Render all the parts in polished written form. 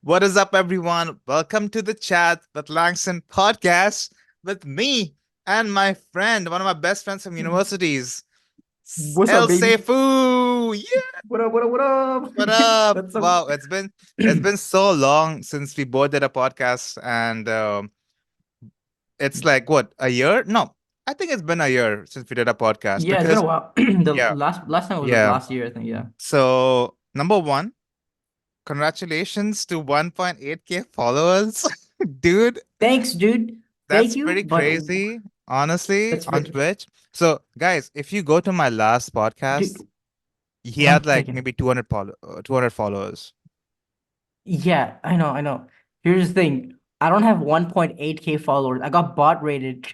What is up, everyone? Welcome to the chat with Langston podcast with me and my friend, one of my best friends from universities, What's up, El baby? Seifu. Yeah, What up? What up? What up? what up? That's so. Wow, it's been so long since we both did a podcast, and it's like what, a year? No, I think it's been a year since we did a podcast Yeah, it's been a because while. The yeah, last time was like yeah. last year, I think. Yeah. So number one, congratulations to 1.8K followers, dude. Thanks, dude. Thank That's you, pretty but crazy, honestly, that's on very, Twitch. So, guys, if you go to my last podcast, dude. he had like Taken. maybe 200 followers. Yeah, I know, I know. Here's the thing. I don't have 1.8K followers. I got bot rated.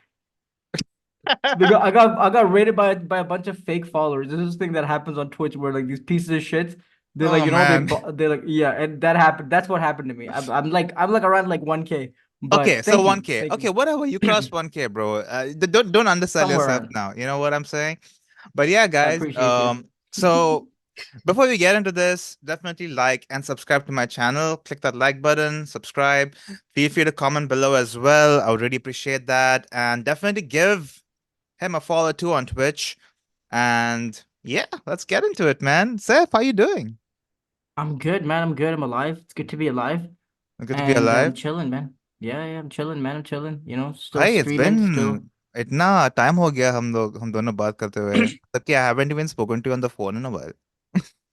I got rated by a bunch of fake followers. This is the thing that happens on Twitch where like these pieces of shit, they're like, Oh man. they're like, yeah, and that happened. That's what happened to me. I'm like around like 1K. Okay, But so thank you. 1K. Thank Okay, you. whatever. You crossed 1K, bro. Don't undersell Somewhere yourself around. now. You know what I'm saying? But yeah, I guys. appreciate you. So before we get into this, definitely like and subscribe to my channel. Click that like button, subscribe. Feel free to comment below as well. I would really appreciate that. And definitely give him a follow too on Twitch. And yeah, let's get into it, man. Seth, how you doing? I'm good, man. I'm good. I'm alive. It's good to be alive. Good to be And alive. I'm chilling, man. Yeah, yeah, I'm chilling, man. I'm chilling. Still भाई it's streaming, been still. इतना time हो गया हम दोनों बात करते हुए मतलब कि I haven't even spoken to you on the phone in a while.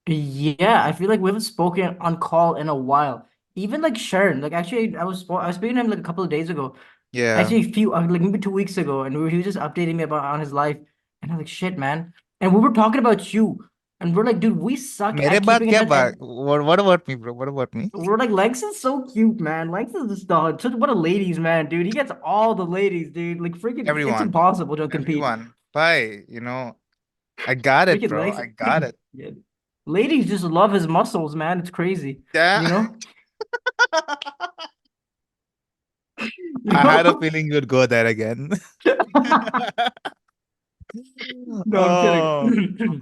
Yeah, I feel like we haven't spoken on call in a while. Even like Sharon, like actually, I was speaking to him like a couple of days ago. Yeah. Actually, a few like maybe 2 weeks ago, and he was just updating me about on his life, and I'm like, shit, man. And we were talking about you, and we're like, dude, we suck मेरे at बात keeping in क्या touch, बात and what about me, bro? What about me? we're like, Langston's so cute, man. Langston's just dog. Such what a ladies man, dude. He gets all the ladies, dude. Like freaking, it's Everyone. impossible to compete. Everyone. Bye. I got it, Freaking bro. I Langston, got it. yeah. Ladies just love his muscles, man. It's crazy, Yeah. you know. You I had a know. feeling you'd go there again. No, I'm Oh. kidding.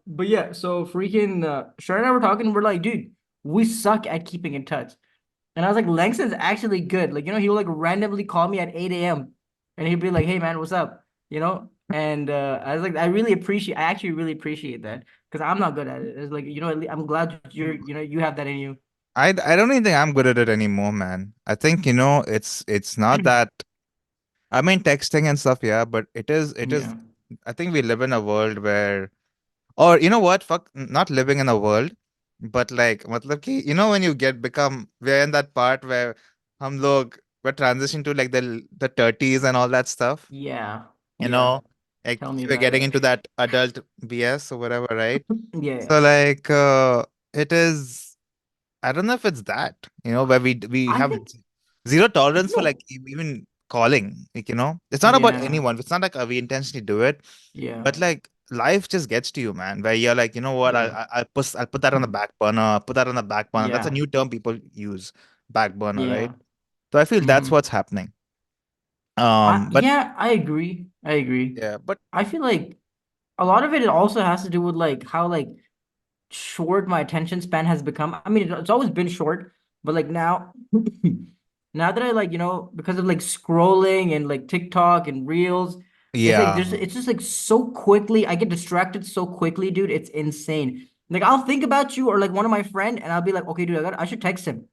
But yeah, so freaking Sharon and I were talking, we're like, dude, we suck at keeping in touch. And I was like, Langston's actually good. Like, he'll like randomly call me at 8 a.m. and he'd be like, hey man, what's up? And I was like, I actually really appreciate that because I'm not good at it. It's like, I'm glad you have that in you. I don't even think I'm good at it anymore, man. I think, it's not that I mean texting and stuff, yeah, but it is Yeah. I think we live in a world where or you know what? Fuck, not living in a world, but like, matlab ki, when you become, we're in that part where we're transitioning to like the 30s and all that stuff, Yeah. you Yeah. know, like Tell me we're about getting it. into that adult BS or whatever, right? Yeah. So like, it is, I don't know if it's that, where we I have think, zero tolerance for like no. even calling, like, it's not about Yeah. anyone. It's not like we intentionally do it, Yeah. but like life just gets to you, man, where you're like, you know what, Yeah. I'll put that on the back burner. I'll put that on the back burner. That's a Yeah. new term people use, back burner, right? Yeah. So I feel that's Hmm. what's happening. But Yeah, I agree. I agree. yeah, but I feel like a lot of it also has to do with like how like short my attention span has become. I mean, it's always been short, but like now, now that I like, because of like scrolling and like TikTok and Reels, it's like yeah, it's just like so quickly. I get distracted so quickly, dude. It's insane. Like I'll think about you or like one of my friend, and I'll be like, okay, dude, I should text him,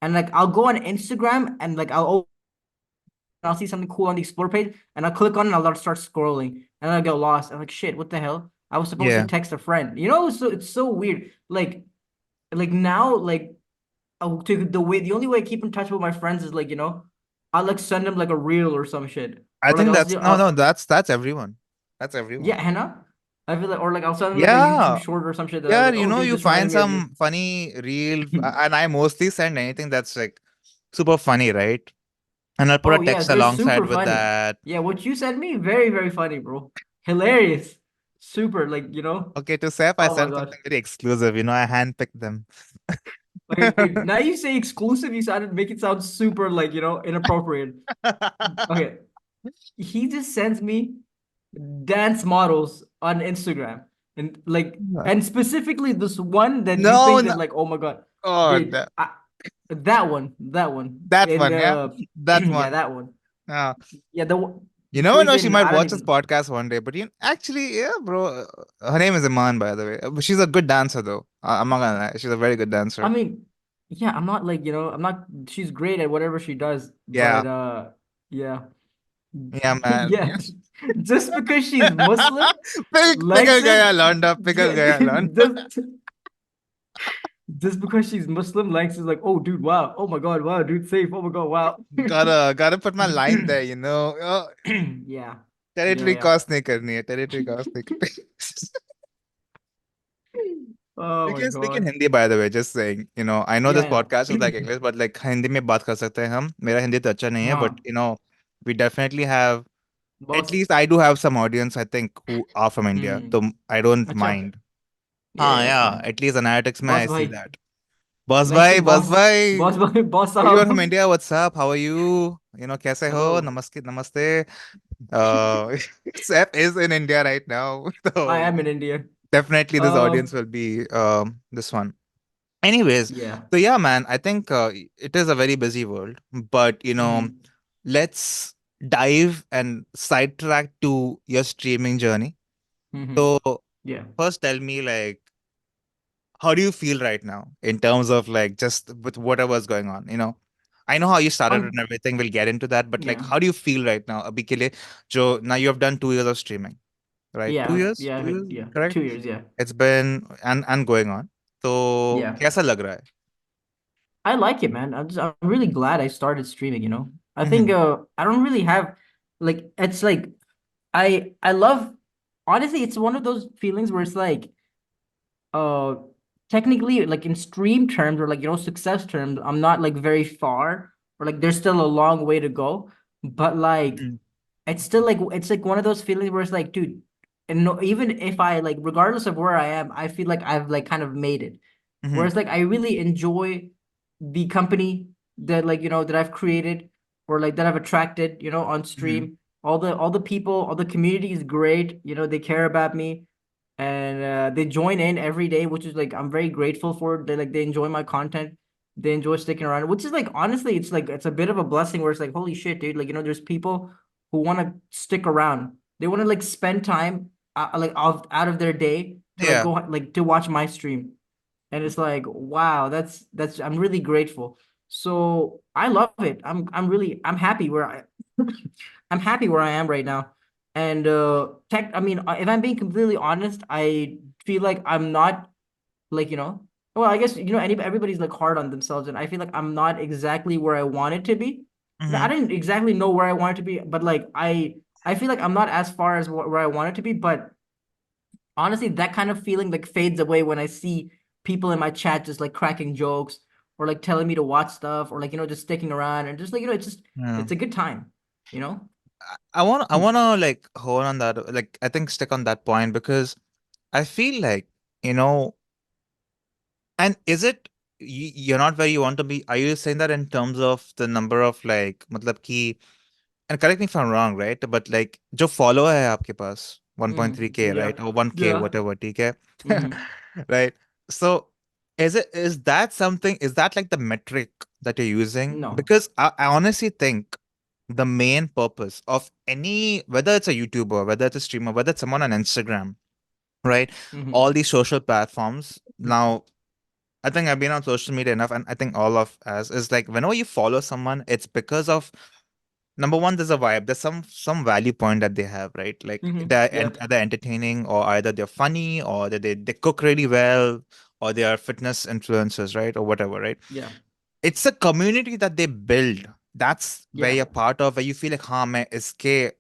and like I'll go on Instagram and like I'll see something cool on the explore page, and I'll click on it and I'll start scrolling, and I'll get lost. I'm like, shit, what the hell? I was supposed to yeah, text a friend. It's so weird. Like now, like the only way I keep in touch with my friends is like, I'll like send them like a reel or some shit. I Or like think I'll that's see no, that's everyone. That's everyone. yeah, Hannah. I feel like or like I'll send them like a YouTube Yeah, short or some shit that I was yeah, like, oh dude, you this find reminded me of you. some funny reel, and I mostly send anything that's like super funny, right? And I'll put a Oh yeah, text they're super alongside with funny. that. Yeah, what you sent me, very, very funny, bro. Hilarious. Super, like, Okay, to Seth, I oh my sent God. something very exclusive. I handpicked them. Okay, dude. Now you say exclusive, you sounded make it sound super like, inappropriate. Okay. He just sends me dance models on Instagram. And specifically this one that you No, think no. that like, oh my God, Oh, dude, That one. That In one, yeah, the that yeah, one. that one. Yeah. Yeah, You never know, she freaking might I don't watch this even. podcast one day. But actually, yeah, bro. Her name is Iman, by the way. But she's a good dancer, though. I'm not gonna lie. She's a very good I dancer. mean, yeah, I'm not like, I'm not she's great at whatever she does, Yeah, but yeah. yeah, man. Yeah. Just because she's Muslim, Pickle Langston, gaya Londa, pickle gaya Londa. just just because she's Muslim, Langston's like, oh dude, wow. Oh my God, wow, dude, safe. Oh my God, wow. Gotta put my line there, Yeah. Yeah, Territory yeah. cross nahi karni hai. Territory cross nahi karni. Oh We my can speak in God. Hindi, by the way, just saying. I know Yeah, this yeah. podcast is like English, but like Hindi में बात कर सकते हैं हम. मेरा हिंदी तो अच्छा नहीं है, but हाँ, we definitely have, at boss. least I do have some audience, I think, who are from India. Hmm. So I don't अच्छा. mind. Yeah, हाँ, yeah, yeah, yeah. at least analytics में Boss I see भाई. that. Boss bhai, Langston boss boss. bhai. Boss भाई, boss Everyone from साहब. India, what's up? How are you? कैसे हो? Hello. Namaste, namaste. Uh, Seth is in India right now. So I am in India. definitely this audience Um, will be this one. Anyways, yeah. so yeah, man, I think it is a very busy world, but Hmm. let's dive and sidetrack to your streaming journey. Hmm. So Yeah. first tell me, like, how do you feel right now in terms of like just with whatever's going on? I know how you started and On everything. We'll get into that, but like, yeah. how do you feel right now? Abhi ke liye, now you have done 2 years of streaming, right? Two Yeah. years, Yeah. 2 years, Yeah. correct? 2 years. Yeah. It's been and going on. So Yeah. कैसा लग रहा है? I like it, man. I'm really glad I started streaming. I think Mm-hmm. I don't really have like it's like I love honestly it's one of those feelings where it's like uh technically like in stream terms or like success terms, I'm not like very far or like there's still a long way to go. But like it's like one of those feelings where it's like, dude, and no, even if I like regardless of where I am, I feel like I've like kind of made it. Mm-hmm. Whereas like I really enjoy the company that that I've created or like that I've attracted, on Mm-hmm. stream. All the people, all the community is great. They care about me and they join in every day, which is like I'm very grateful for. They enjoy my content. They enjoy sticking around, which is like honestly, it's a bit of a blessing where it's like, holy shit, dude. Like, there's people who want to stick around. They want to like spend time like out of their day to like Yeah. go like to watch my stream. And it's like, wow, that's I'm really grateful. So I love it. I'm happy where I I'm happy where I am right now. And I mean, if I'm being completely honest, I feel like I'm not like, well, I guess everybody's like hard on themselves, and I feel like I'm not exactly where I wanted to be. I Mm-hmm. didn't exactly know where I wanted to be, but like I feel like I'm not as far as where I wanted to be, but honestly, that kind of feeling like fades away when I see people in my chat just like cracking jokes or like telling me to watch stuff or like just sticking around and just like Yeah. it's a good time, you know? I wanna like hold on that, like I think stick on that point because I feel like, you know, and is it you're not where you want to be? Are you saying that in terms of the number of like मतलब कि, and correct me if I'm wrong, right? But like जो follower है आपके पास 1.3K, Yeah. right? Or 1K, Yeah. whatever, ठीक है? Hmm. Right? So is that like the metric that you're using? No. Because I honestly think the main purpose of any, whether it's a YouTuber, whether it's a streamer, whether it's someone on Instagram, right? Hmm. All these social platforms. Now, I think I've been on social media enough, and I think all of us is like whenever you follow someone, it's because of number one, there's a vibe, there's some value point that they have, right? Like Yeah. they're entertaining, or either they're funny, or they cook really well, or they are fitness influencers, right? Or whatever, right? Yeah. It's a community that they build. That's where Yeah. you're part of, where you feel like, मैं इसके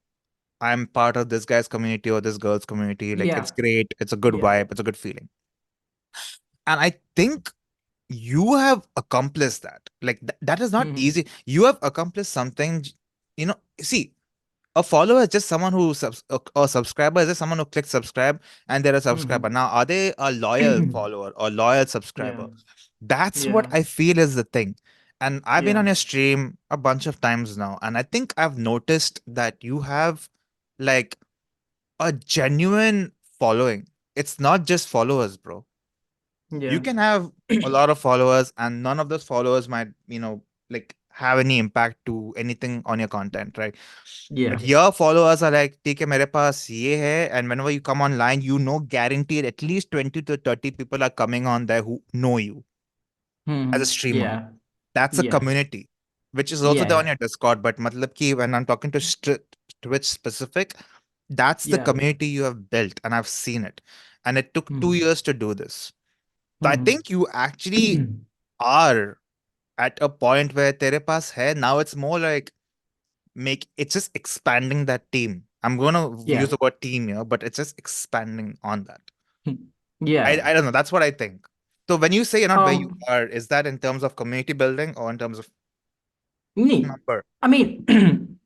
I'm part of this guy's community or this girl's community. Like it's Yeah. great. It's a good Yeah. vibe. It's a good feeling. And I think you have accomplished that. Like that is not Hmm. easy. You have accomplished something. See, a follower is just someone who a subscriber is just someone who clicks subscribe and they're a subscriber. Hmm. Now, are they a loyal follower or loyal Yeah. subscriber? That's what Yeah. I feel is the thing. And I've been Yeah. on your stream a bunch of times now, and I think I've noticed that you have like a genuine following. It's not just followers, bro. You Yeah. can have a lot of followers, and none of those followers might, like have any impact to anything on your content, right? But Yeah. your followers are like, ठीक है मेरे पास ये है, and whenever you come online, guaranteed at least 20 to 30 people are coming on there who know you as a streamer. Yeah. That's a Yeah. community, which is also Yeah. there on Yeah. your Discord. But matlab ki when I'm talking to Twitch specific, that's the Yeah. community you have built, and I've seen it. And it took 2 years to do this. So I Hmm. think you actually are at a point where tere paas hai. Now it's more like it's just expanding that team. I'm gonna use Yeah. the word team here, but it's just expanding on that. I, Yeah. I don't know. That's what I think. So when you say you're not where you Um, are, is that in terms of community building or in terms of Me. number? I mean,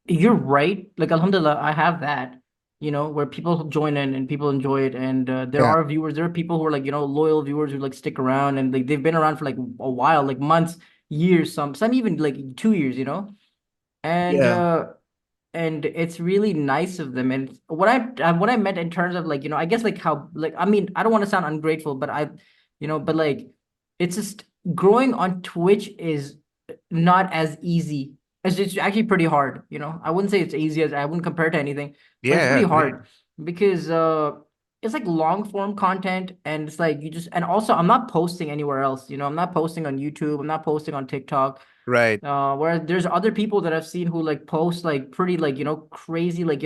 you're right. Like, Alhamdulillah, I have that, where people join in and people enjoy it. And there Yeah. are viewers, there are people who are like, loyal viewers who like stick around and like they've been around for like a while, like months, years, some even like 2 years. And Yeah. it's really nice of them. And what I meant in terms of like, I guess like how like I mean, I don't want to sound ungrateful, but but like it's just growing on Twitch is not as easy. It's actually pretty hard. I wouldn't say it's easy as I wouldn't compare it to anything, but it's Yeah. pretty Agreed. hard because it's like long form content and it's like you just and also I'm not posting anywhere else. I'm not posting on YouTube, I'm not posting on TikTok. Right. Whereas there's other people that I've seen who like post like pretty like crazy like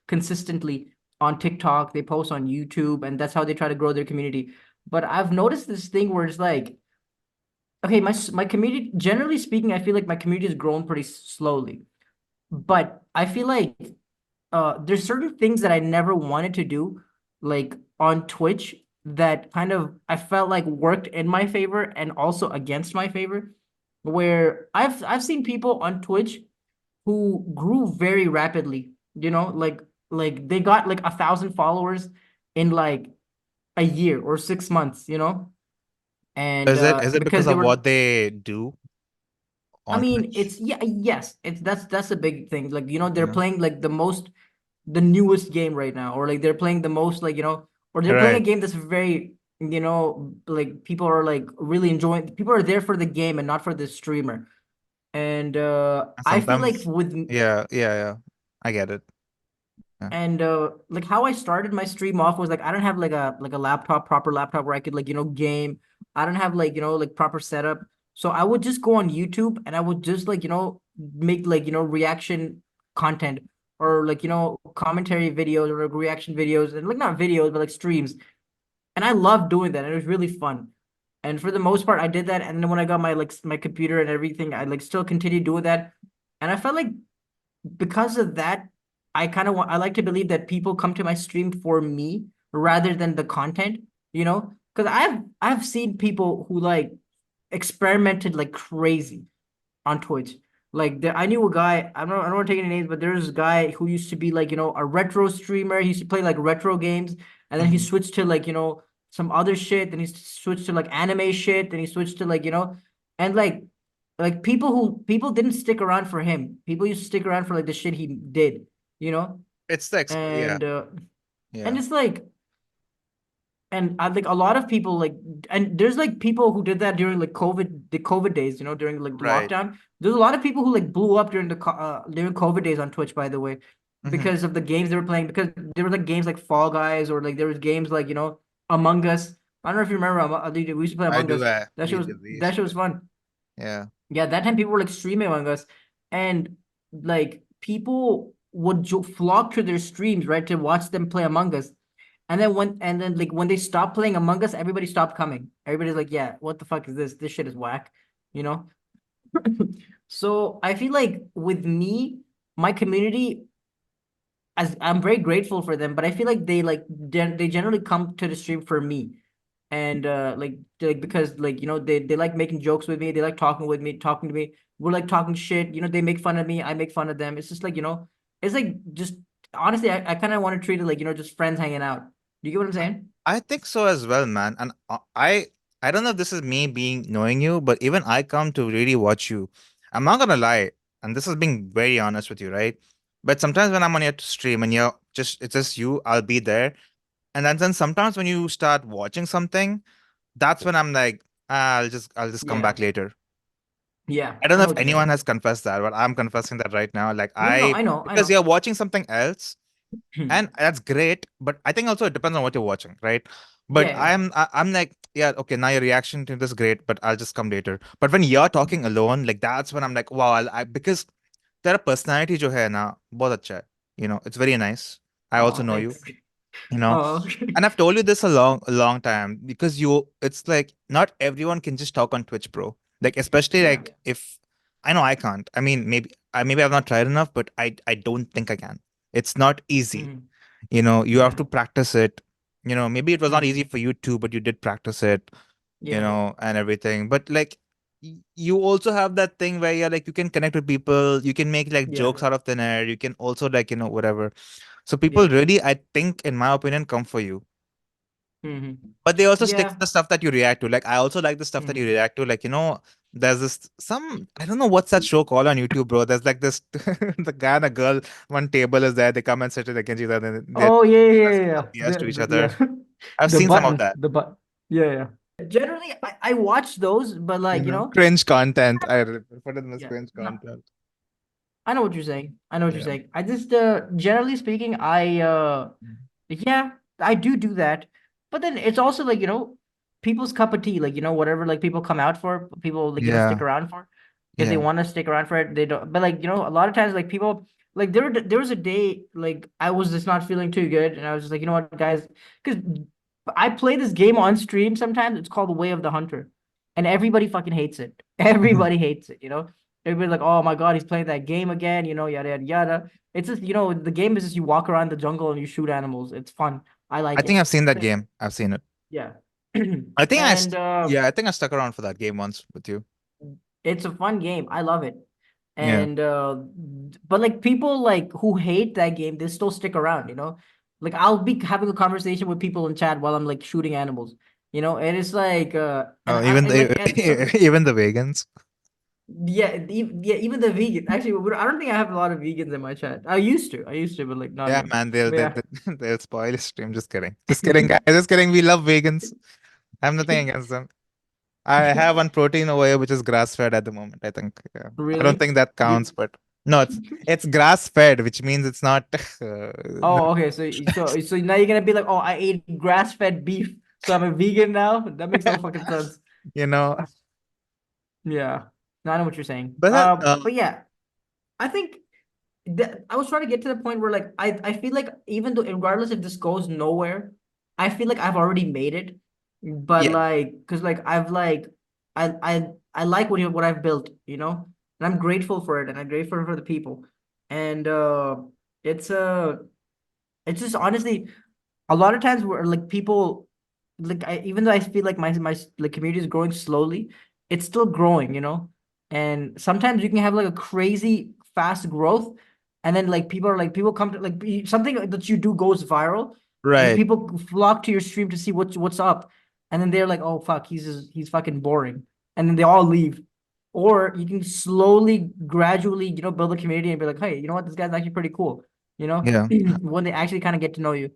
consistently on TikTok. They post on YouTube, and that's how they try to grow their community. But I've noticed this thing where it's like, okay, my community, generally speaking, I feel like my community has grown pretty slowly. But I feel like there's certain things that I never wanted to do, like on Twitch, that kind of I felt like worked in my favor and also against my favor. Where I've seen people on Twitch who grew very rapidly, like they got like 1,000 followers in like a year or 6 months, and Is it because because they of were what they do I on mean, Twitch? it's yeah, yes, it's that's a big thing. Like, they're Yeah. playing like the newest game right now, or like they're playing the most like, or they're playing a Right. game that's very, like people are like really enjoying. People are there for the game and not for the streamer. And And I feel like sometimes, yeah. I get it. Yeah. like how I started my stream off was like I don't have like a proper laptop where I could like game. I don't have like like proper setup. So I would just go on YouTube and I would just like make like reaction content, or like commentary videos or like reaction videos, and like not videos but like streams. And I loved doing that. And it was really fun. And for the most part, I did that. And then when I got my computer and everything, I like still continued doing that. And I felt like because of that, I like to believe that people come to my stream for me rather than the content, Because I've seen people who like experimented like crazy on Twitch. Like I knew a guy, I don't want to take any names, but there's a guy who used to be like, a retro streamer. He used to play like retro games, and then he Mhm. switched to like, some other shit, then he switched to like anime shit, then he switched to like, and like people didn't stick around for him. People used to stick around for like the shit he did, you know? It's the yeah, And yeah. it's like and I like a lot of people like and there's like people who did that during like the COVID days, during like the Right. lockdown. There's a lot of people who like blew up during during COVID days on Twitch, by the way, Hmm. because of the games they were playing. Because there were like games like Fall Guys, or like there was games like Among Us. I don't know if you remember. We used to play I Among do. Us. We That used shit to. was fun. Yeah. Yeah, that time people were like streaming Among Us, and like people would flock to their streams, right, to watch them play Among Us. And then like when they stopped playing Among Us, everybody stopped coming. Everybody's like, yeah, what the fuck is this? This shit is whack, you know? So I feel like with me, my community, as I'm very grateful for them, but I feel like they generally come to the stream for me. And like because like they like making jokes with me, they like talking with me, talking to me. We're like talking shit, they make fun of me, I make fun of them. It's just like, it's like just honestly, I kind of want to treat it like, just friends hanging out. Do you get what I'm saying? I think so as well, man. And I don't know if this is me being knowing you, but even I come to really watch you. I'm not gonna lie, and this is being very honest with you, right? But sometimes when I'm on your stream and it's just you, I'll be there. And then sometimes when you start watching something, that's when I'm like, I'll just come back Yeah. later. Yeah. I don't I know know if what you're anyone saying. has confessed that, but I'm confessing that right now. Like No, no, no. I I know. I because know. you're watching something else, and that's great, but I think also it depends on what you're watching, right? But Yeah. I'm like, yeah, okay, now your reaction to this is great, but I'll just come later. But when you're talking alone, like that's when I'm like, wow, because तेरा personality जो है ना बहुत अच्छा है, it's very nice. I also Oh, know you, thanks. you know Oh, and I've told you this a long time, because it's like not everyone can just talk on Twitch, bro. Like especially yeah. like if I know I can't. I mean, maybe I've not tried enough, but I don't think I can. It's not easy. Hmm. You have Yeah. to practice it. Maybe it was not easy Hmm. for you too, but you did practice it, Yeah. and everything. But like you also have that thing where you're like you can connect with people, you can make like Yeah. jokes out of thin air, you can also like whatever. So people Yeah. really, I think, in my opinion, come for you. Hmm. But they also stick to Yeah. the stuff that you react to. Like I also like the stuff that you Hmm. react to. Like, there's this some I don't know what's that show called on YouTube, bro. There's like this the guy and a girl, one table is there, they come and sit against each other and they Oh, yeah, yeah, yeah, discuss yeah. ideas to each Yeah. other. I've The seen some of button. that. The button. Yeah, yeah. Generally, I watch those, but like, Cringe content. I put it in this yeah. cringe No, content. I know what you're saying. I know what you're Yeah. saying. I just generally speaking, yeah, I do that. But then it's also like, people's cup of tea, like, whatever like people come out for, people like, stick Yeah. around for. If they Yeah. want to stick around for it, they don't. But like, a lot of times like people like there was a day like I was just not feeling too good and I was just like, you know what, guys, because I play this game on stream sometimes. It's called The Way of the Hunter. And everybody fucking hates it. Mhm. Everybody hates it. Everybody's like, oh my God, he's playing that game again, yada yada yada. It's just, the game is just you walk around the jungle and you shoot animals. It's fun. I I like think it. I've seen that But game. I've seen it. yeah. I think And yeah, I think I stuck around for that game once with you. it's a fun game. I love it. Yeah. And but like people like who hate that game, they still stick around. Like I'll be having a conversation with people in chat while I'm like shooting animals. And it's like and Oh, I even and like the and some even the vegans. yeah, yeah, even the vegan. Actually, I don't think I have a lot of vegans in my chat. I used to, but like not Yeah, anymore. man, they'll But they, yeah. they, they'll spoil the stream. Just kidding. Just kidding, guys. Just kidding. We love vegans. I have nothing against them. I have one protein over here which is grass fed at the moment. I think. Yeah. I don't Really? think that counts, You but no, it's grass fed, which means it's not. No, Oh, okay. So now you're gonna be like, oh, I ate grass-fed beef, so I'm a vegan now. That makes no fucking sense. you know. Yeah. No, I know what you're saying. But But yeah, I think that I was trying to get to the point where like I feel like even though regardless if this goes nowhere, I feel like I've already made it. But yeah, like, cause like I've like I like what I've built, and I'm grateful for it, and I'm grateful for the people, and it's it's just honestly a lot of times where like people like even though I feel like my like community is growing slowly, it's still growing. And sometimes you can have like a crazy fast growth, and then like people come to like something that you do goes viral, and right. people flock to your stream to see what's up, and then they're like, oh fuck, he's fucking boring, and then they all leave. Or you can slowly, gradually, build a community and be like, hey, you know what, this guy's actually pretty cool. Yeah. When they actually kind of get to know you.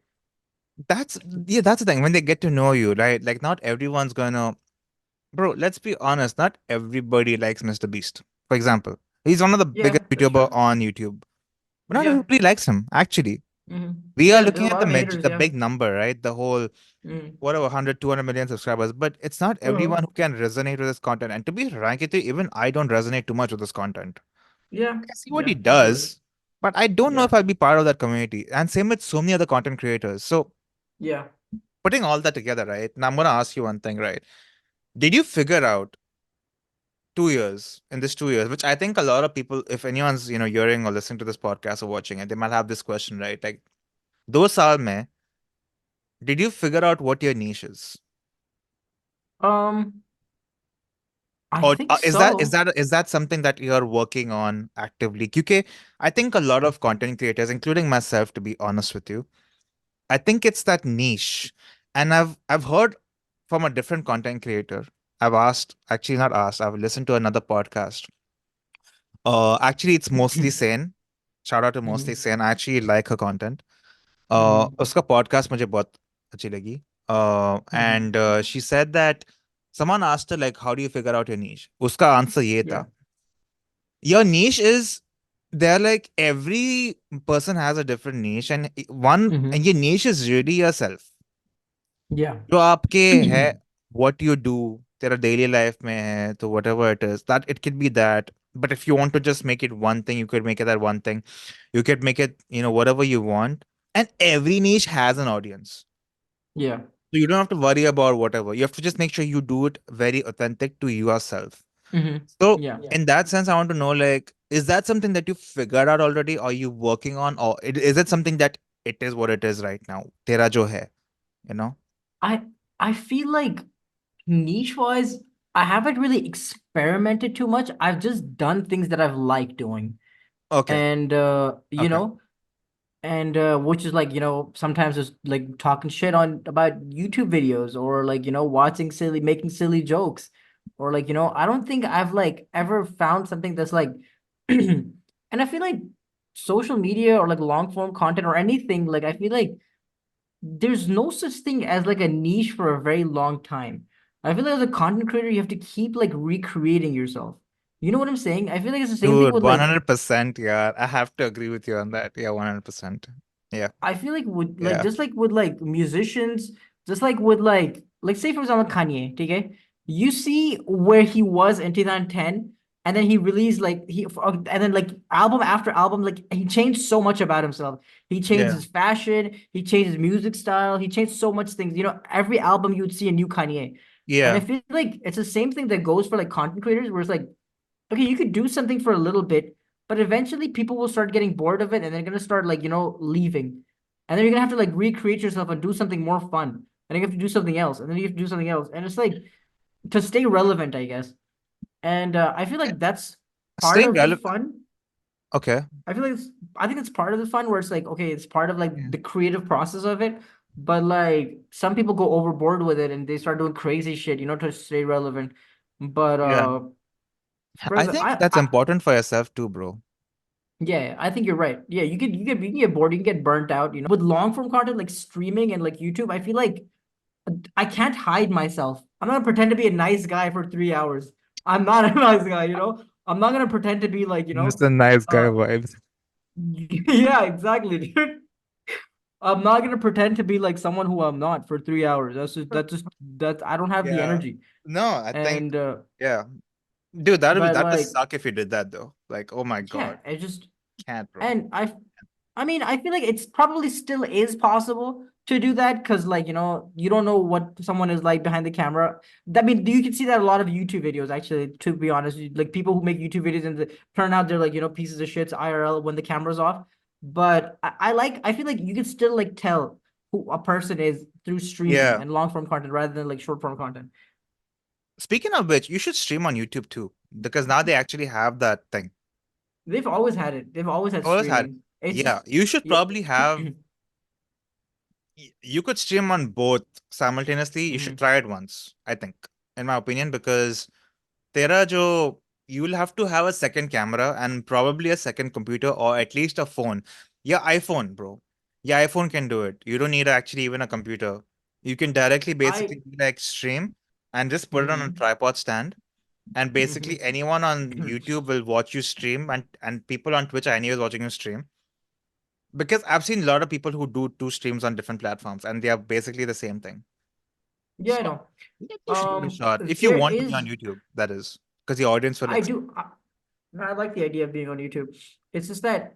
That's that's the thing. When they get to know you, right? Like not everyone's gonna bro, let's be honest, not everybody likes Mr. Beast. For example. He's one of the biggest Yeah, that's YouTuber true. on YouTube. But not Yeah. everybody likes him, actually. We are Yeah, there's a looking at lot of haters, the yeah. big number, right? The whole Mm. whatever 100, 200 million subscribers, but it's not Uh-huh. everyone who can resonate with this content. And to be frank with you, even I don't resonate too much with this content. Yeah. I see what he Yeah, absolutely. does, but I don't know Yeah. if I'll be part of that community. And same with so many other content creators. So Yeah. putting all that together, right? Now I'm gonna ask you one thing, right? Did you figure out 2 years in this 2 years, which I think a lot of people, if anyone's hearing or listening to this podcast or watching it, they might have this question, right? Like, those saal mein, did you figure out what your niche is? Um, I Or think is that is so. that is that something that you're working on actively? Because I think a lot of content creators, including myself, to be honest with you, I think it's that niche. And I've heard from a different content creator. I've asked, actually not asked, I've listened to another podcast. Actually it's mostly sane. Shout out to mostly Mhm. sane. I actually like her content. Mhm. उसका podcast मुझे बहुत अच्छी लगी. Mhm. And she said that someone asked her like, "How do you figure out your niche?" Uska answer ये Yeah. था, your niche is, they're like every person has a different niche, and and Hmm. your niche is really yourself. Yeah. जो आपके है, what you do तेरा daily life में है, तो whatever it is, that it could be that. But if you want to just make it one thing, you could make it that one thing. You could make it, whatever you want. And every niche has an audience. Yeah. So you don't have to worry about whatever. You have to just make sure you do it very authentic to yourself. Hmm. So Yeah. in that sense, I want to know, like, is that something that you figured out already? Or are you working on, or is it something that it is what it is right now? Tera jo hai, you know? I I feel like niche wise, I haven't really experimented too much. I've just done things that I've liked doing. Okay. And Okay. and which is like, sometimes just like talking shit on about YouTube videos, or like, watching silly making silly jokes, or like, I don't think I've like ever found something that's like and I feel like social media or like long form content or anything, like I feel like there's no such thing as like a niche for a very long time. I feel like as a content creator, you have to keep like recreating yourself. You know what I'm saying? I feel like it's the same thing Dude, with like 100%. Yeah. I have to agree with you on that. Yeah, 100%. Yeah. I feel like with like Yeah. just like with like musicians, just like with like say for example Kanye, okay? You see where he was in 2010, and then he released like and then like album after album, like he changed so much about himself. He changed Yeah. his fashion, he changed his music style, he changed so much things. Every album you would see a new Kanye. And I Yeah. feel like it's the same thing that goes for like content creators, where it's like okay, you could do something for a little bit, but eventually people will start getting bored of it and they're gonna start like, leaving. And then you're gonna have to like recreate yourself and do something more fun. And you have to do something else. And then you have to do something else. And it's like to stay relevant, I guess. And I feel like that's part Staying of the relevant. fun. Okay. I feel like I think it's part of the fun where it's like, okay, it's part of like Yeah. the creative process of it. But like some people go overboard with it and they start doing crazy shit, to stay relevant. But Yeah. for I the think that's I important for yourself too, bro. Yeah, I think you're right. Yeah, you can get bored, you can get burnt out, With long form content like streaming and like YouTube, I feel like I can't hide myself. I'm not gonna pretend to be a nice guy for 3 hours. I'm not a nice guy. I'm not gonna pretend to be like, Mr. Nice Guy uh vibes. yeah, exactly, dude. I'm not gonna pretend to be like someone who I'm not for 3 hours. That I don't have the Yeah. energy. No, I think, And yeah. Dude, but that would like suck if you did that though. Like, oh my yeah, God. it just Can't, bro. and I mean, I feel like it's probably still is possible to do that because, like, you don't know what someone is like behind the camera. I mean, you can see that a lot of YouTube videos, actually, to be honest. Like, people who make YouTube videos and turn out they're like, pieces of shits IRL when the camera's off. But I feel like you can still, like, tell who a person is through streaming Yeah. and long form content rather than, like, short form content. Speaking of which, you should stream on YouTube too, because now they actually have that thing. They've always had it, they've always had Always had. streaming. It's Yeah. just, You should yeah. probably have, you could stream on both simultaneously. You should Mhm. try it once, I think, in my opinion, because Tera jo, you'll have to have a second camera and probably a second computer or at least a phone. Yeah, iPhone, bro. Yeah, iPhone can do it. You don't need actually even a computer. You can directly I, basically be like stream and just put it on a mhm, tripod stand. And basically mhm. anyone on YouTube will watch you stream, and people on Twitch are anyways watching you stream. Because I've seen a lot of people who do two streams on different platforms and they are basically the same thing. Yeah, I So know. yeah, you should give it a shot. If you There want to be on is, YouTube, that is. Because the audience will I accept. do, I like the idea of being on YouTube. It's just that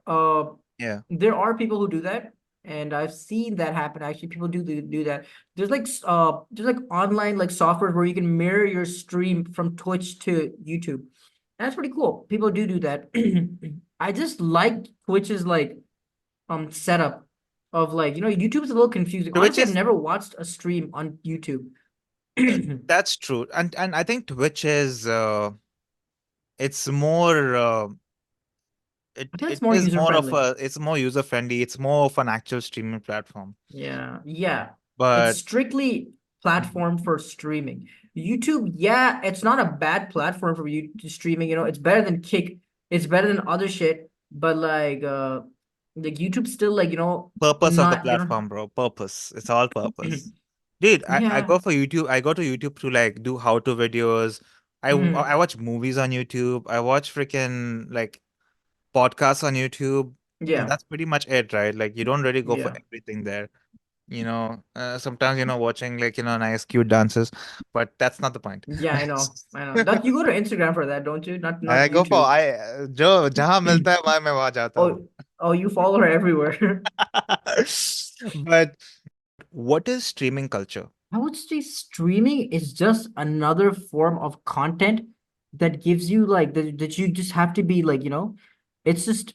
Yeah. there are people who do that, and I've seen that happen. Actually, people do that. There's like online like software where you can mirror your stream from Twitch to YouTube. That's pretty cool. People do that. I just like Twitch's like setup of like, YouTube's a little confusing. Twitch Honestly, I've is never watched a stream on YouTube. that's true. And I think Twitch is it's more I feel like it's it more is user more of friendly. a, it's more user friendly. It's more of an actual streaming platform. Yeah, yeah. It's But strictly Mhm. platform for streaming. YouTube, yeah, it's not a bad platform for you to streaming, it's better than Kick. It's better than other shit, but like YouTube still like, Purpose of the not they don't platform, bro. Purpose. It's all purpose. Dude, I Yeah. go for YouTube. I go to YouTube to like do how-to videos. I Hmm. watch movies on YouTube. I watch freaking like podcasts on YouTube, and Yeah. that's pretty much it, right? Like you don't really go for Yeah. everything there. Sometimes watching like nice cute dances, but that's not the point. Yeah, I know. I know. That you go to Instagram for that, don't you? Not I go for YouTube. जो जहाँ मिलता है मैं वहाँ जाता हूँ. Oh, oh, you follow her everywhere. But what is streaming culture? I would say streaming is just another form of content that gives you like that you just have to be like, it's just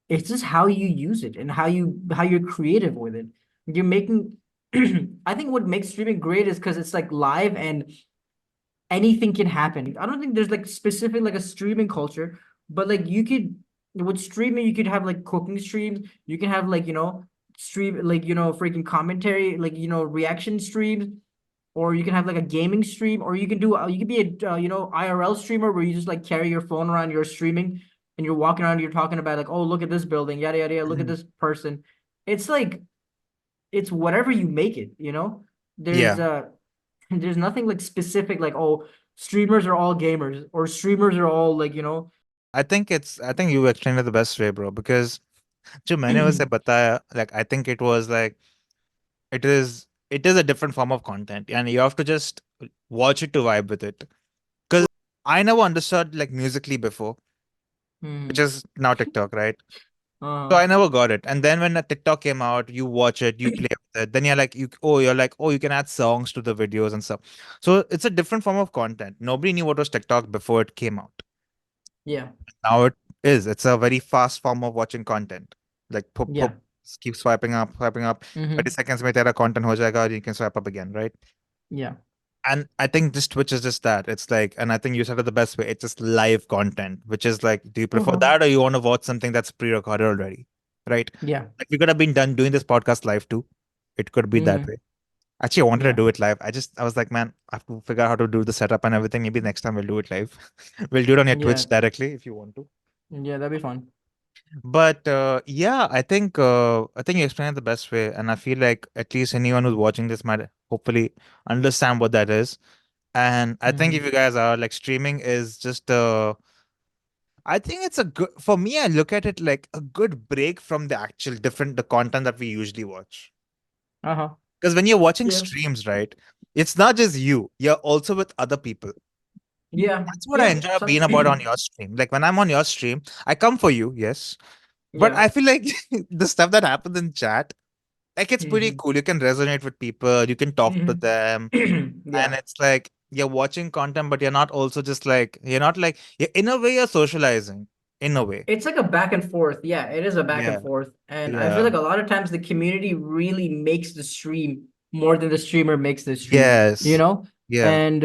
it's just how you use it and how you're creative with it. You're making I think what makes streaming great is because it's like live and anything can happen. I don't think there's like specific like a streaming culture, but like you could with streaming you could have like cooking streams, you can have like stream like freaking commentary like reaction streams, or you can have like a gaming stream, or you can do you can be a IRL streamer where you just like carry your phone around, you're streaming and you're walking around, you're talking about like, oh, look at this building, yada yada yada, look at Mhm. this person. It's like it's whatever you make it. There's Yeah, uh there's nothing like specific like, oh, streamers are all gamers or streamers are all like. I think you explained it the best way, bro. Because जो मैंने उसे बताया, like I think it was like it is a different form of content, and you have to just watch it to vibe with it. Because I never understood like musically before, which Mhm. is now TikTok, right? So Uh-huh. I never got it. And then when the TikTok came out, you watch it, you play with it. Then you're like, oh, you can add songs to the videos and stuff. So it's a different form of content. Nobody knew what was TikTok before it came out. Yeah. Now it is. It's a very fast form of watching content. Like pop, Yeah. pop, keep swiping up, swiping up. 30 Hmm. seconds में तेरा content हो जाएगा, you can swipe up again, right? Yeah. And I think this Twitch is just that. It's like, and I think you said it the best way. It's just live content, which is like, do you prefer Uh-huh. that or you want to watch something that's pre-recorded already? Right? Yeah. Like we could have been done doing this podcast live too. It could be that Hmm. way. Actually, I wanted to Yeah. do it live. I was like, man, I have to figure out how to do the setup and everything. Maybe next time we'll do it live. We'll do it on your Yeah. Twitch directly if you want to. Yeah, that'd be fun. But yeah, I think you explained it the best way, and I feel like at least anyone who's watching this might hopefully understand what that is. And I think if Hmm. you guys are like streaming is just I think it's a good for me. I look at it like a good break from the actual different the content that we usually watch. Uh-huh. Because when you're watching Yeah. streams, right, it's not just you. You're also with other people. Yeah. That's what I Yeah. enjoy Some being about on your stream. Like when I'm on your stream, I come for you, yes, but yeah. I feel like the stuff that happens in chat, like it's pretty Hmm. cool. You can resonate with people. You can talk to Hmm. them. And Yeah. it's like you're watching content, but you're not also just like you're not like in a way you're socializing. In a way. It's like a back and forth. Yeah, it is a back and Yeah. forth. And I feel Yeah. like a lot of times the community really makes the stream more than the streamer makes the stream, you Yes. know? Yeah. And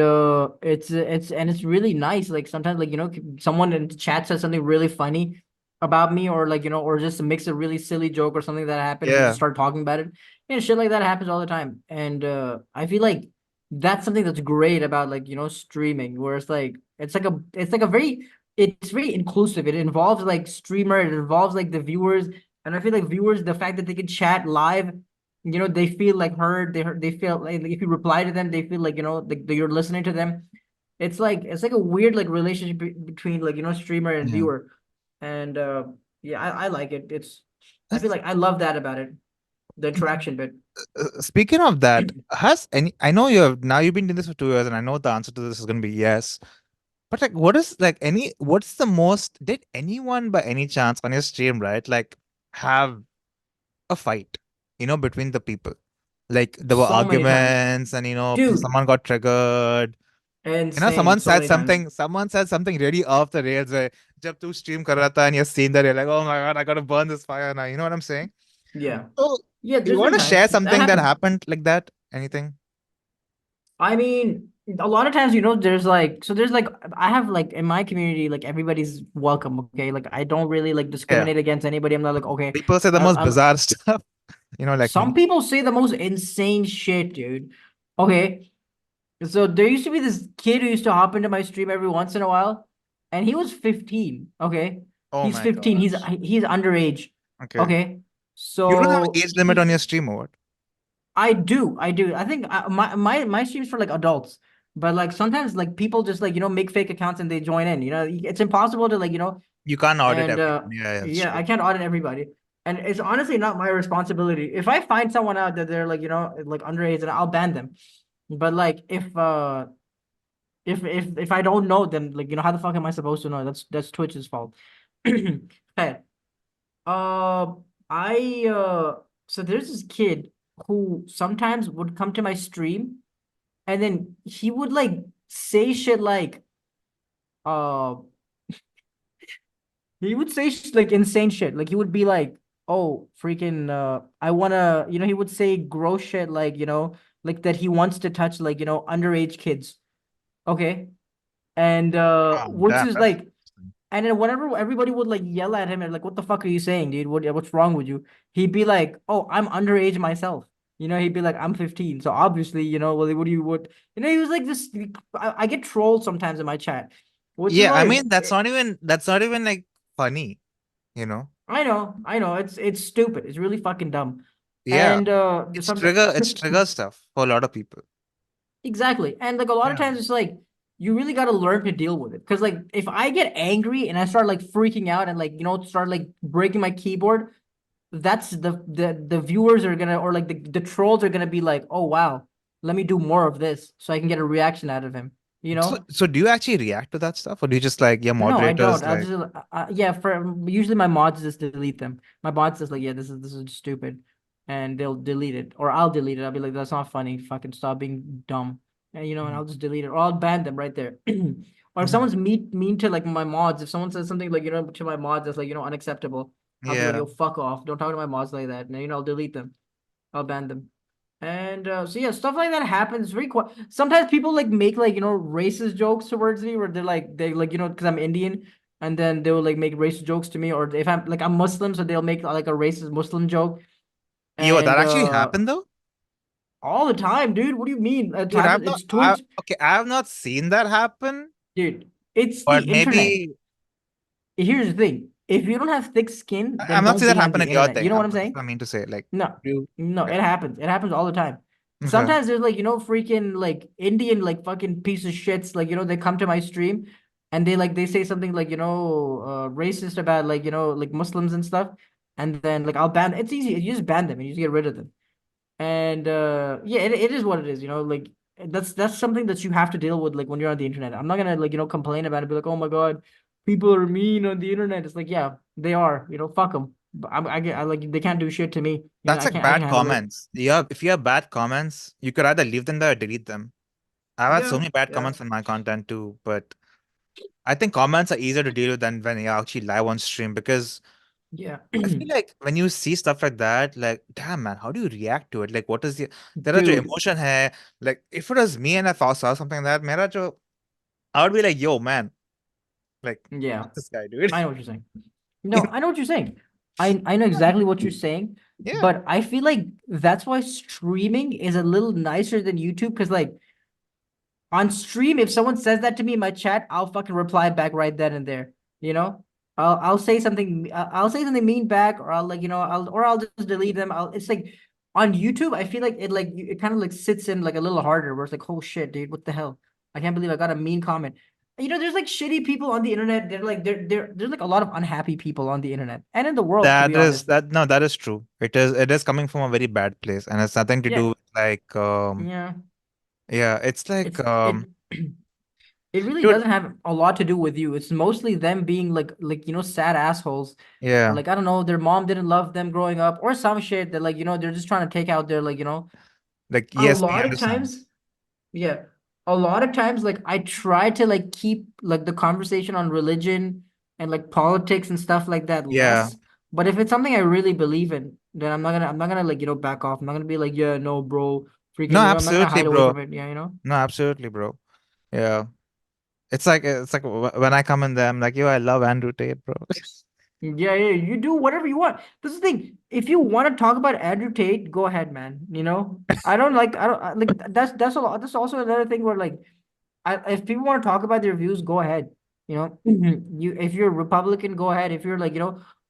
it's really nice. Like sometimes like, someone in the chat says something really funny about me, or like, or just makes a really silly joke or something that happened, and we just Yeah. start talking about it. Shit like that happens all the time. And I feel like that's something that's great about like, streaming, where it's like a very it's very inclusive. It involves like streamer, it involves like the viewers, and I feel like viewers, the fact that they can chat live, they feel like heard. They feel like if you reply to them, they feel like like you're listening to them. It's like a weird like relationship between like streamer and Yeah. viewer, and yeah, I like it. I feel like I love that about it, the interaction bit. Speaking of that, has any I know you've been doing this for 2 years, and I know the answer to this is gonna be yes. But like what is like any what's the most did anyone by any chance on your stream, right? Like have a fight, between the people. Like there were So many times, arguments and dude. someone got triggered. Insane. So many times. Someone said something really off the rails where jab tu stream kar raha tha and you're seeing that you're like, oh my god, I gotta burn this fire now. You know what I'm saying? Yeah. So Yeah, you there's want been to times share that something that happens. happened like that? Anything? I mean, a lot of times, there's like I have like in my community, like everybody's welcome. Okay, like I don't really like Yeah. discriminate against anybody. I'm not like, okay. People say the most I bizarre stuff, like Some me. people say the most insane shit, dude. Okay, so there used to be this kid who used to hop into my stream every once in a while, and he was 15. Okay, Oh he's my 15. He's gosh. he's underage. Okay. Okay, You don't have so age limit on he your stream or what? I do. I think my streams for like adults, but like sometimes like people just like make fake accounts and they join in. It's impossible to like You can't audit and everyone. Yeah, that's yeah, true. I can't audit everybody, and it's honestly not my responsibility. If I find someone out that they're like like underage, and I'll ban them. But like if I don't know them, like how the fuck am I supposed to know? That's Twitch's fault. Okay. Uh, I so there's this kid who sometimes would come to my stream and then he would like say shit like uh he would say like insane shit. Like he would be like, "Oh, freaking I wanna," he would say gross shit like, like that he wants to touch like, underage kids. Okay. And which Damn, is that's like, and then whenever everybody would like yell at him and like, "What the fuck are you saying, dude? What's wrong with you?" He'd be like, "Oh, I'm underage myself." He'd be like, "I'm 15, so obviously, well, what do you what?" He was like this. I get trolled sometimes in my chat, which is yeah. I like, mean, that's not even like funny, you know. I know, it's stupid. It's really fucking dumb, Yeah, and it's sometimes trigger stuff for a lot of people. exactly, and like a lot of Yeah. times it's like you really got to learn to deal with it. Because like if I get angry and I start like freaking out and like start like breaking my keyboard, that's the viewers are gonna, or like the trolls are gonna be like, oh wow, let me do more of this so I can get a reaction out of him. You So, know? so do you actually react to that stuff, or do you just like your No, I don't. moderators I'll like? just yeah. For usually my mods just delete them. My mods just like, yeah, this is stupid, and they'll delete it, or I'll delete it. I'll be like, that's not funny. Fucking stop being dumb, and and Mhm, I'll just delete it, or I'll ban them right there. Or if mhm. someone's mean to like my mods, if someone says something like to my mods that's like unacceptable, I'll be like, Yeah. yo, fuck off. Don't talk to my mods like that. And I'll delete them. I'll ban them. And so yeah, stuff like that happens very quick. Sometimes people like make like racist jokes towards me, where they like because I'm Indian, and then they will like make racist jokes to me, or if I'm like I'm Muslim, so they'll make like a racist Muslim joke, Yo, that and actually happened though, all the time, dude. What do you mean? It dude. happens. It's Twitch, Okay, I have not seen that happen, dude. It's the but internet. maybe Here's the thing: if you don't have thick skin, I'm then not don't seeing that be on happen the in your internet. You thing. know what I'm That's what saying? I mean to say. Like, No, you, no, yeah. it happens. It happens all the time. Okay. Sometimes there's like, freaking like Indian like fucking piece of shits. Like, they come to my stream and they say something like, racist about like, like Muslims and stuff. And then like I'll ban it's easy. You just ban them and you just get rid of them. And yeah, it is what it is, like that's something that you have to deal with like when you're on the internet. I'm not gonna like, complain about it, be like, oh my God, people are mean on the internet. It's like, yeah, they are, fuck them. But I like they can't do shit to me. That's like I can bad handle it. comments. Yeah, if you have bad comments, you could either leave them there or delete them. I've had so Yeah, many bad yeah, comments on my content too, but I think comments are easier to deal with than when you're actually live on stream because yeah. I feel like when you see stuff like that, like, damn man, how do you react to it? Like, what is the there जो Dude, emotion hai? Like, if it was me and I saw something like that, मेरा जो I would be like, yo, man, like, yeah, fuck this guy, dude. I know what you're saying. No, I know what you're saying. I know exactly what you're saying, Yeah, but I feel like that's why streaming is a little nicer than YouTube, because like on stream, if someone says that to me in my chat, I'll fucking reply back right then and there. You know, I'll say something. I'll say something mean back, or I'll like I'll just delete them. It's like on YouTube, I feel like it kind of like sits in like a little harder, where it's like, oh shit, dude, what the hell? I can't believe I got a mean comment. There's like shitty people on the internet. They're like there's like a lot of unhappy people on the internet and in the world, to be that is honest. that no, that is true. It is coming from a very bad place, and it's nothing to do Yeah, with like yeah. yeah, it's like It's it it really dude, doesn't have a lot to do with you. It's mostly them being like sad assholes, or yeah, like I don't know, their mom didn't love them growing up, or some shit that like they're just trying to take out their like like a yes, we lot of understand. times. Yeah, a lot of times like I try to like keep like the conversation on religion and like politics and stuff like that Yeah, less. But if it's something I really believe in, then I'm not gonna like back off. I'm not gonna be like, yeah, no, bro, no, freaking, I'm not gonna absolutely, hide away bro. from it. Yeah. No, absolutely, bro. Yeah, it's like when I come in there, I'm like, yo, I love Andrew Tate, bro. Yeah, yeah, you do whatever you want. This is the thing. If you want to talk about Andrew Tate, go ahead, man. I don't like that's a lot. That's also another thing where like if people want to talk about their views, go ahead. You if you're a Republican, go ahead. If you're like,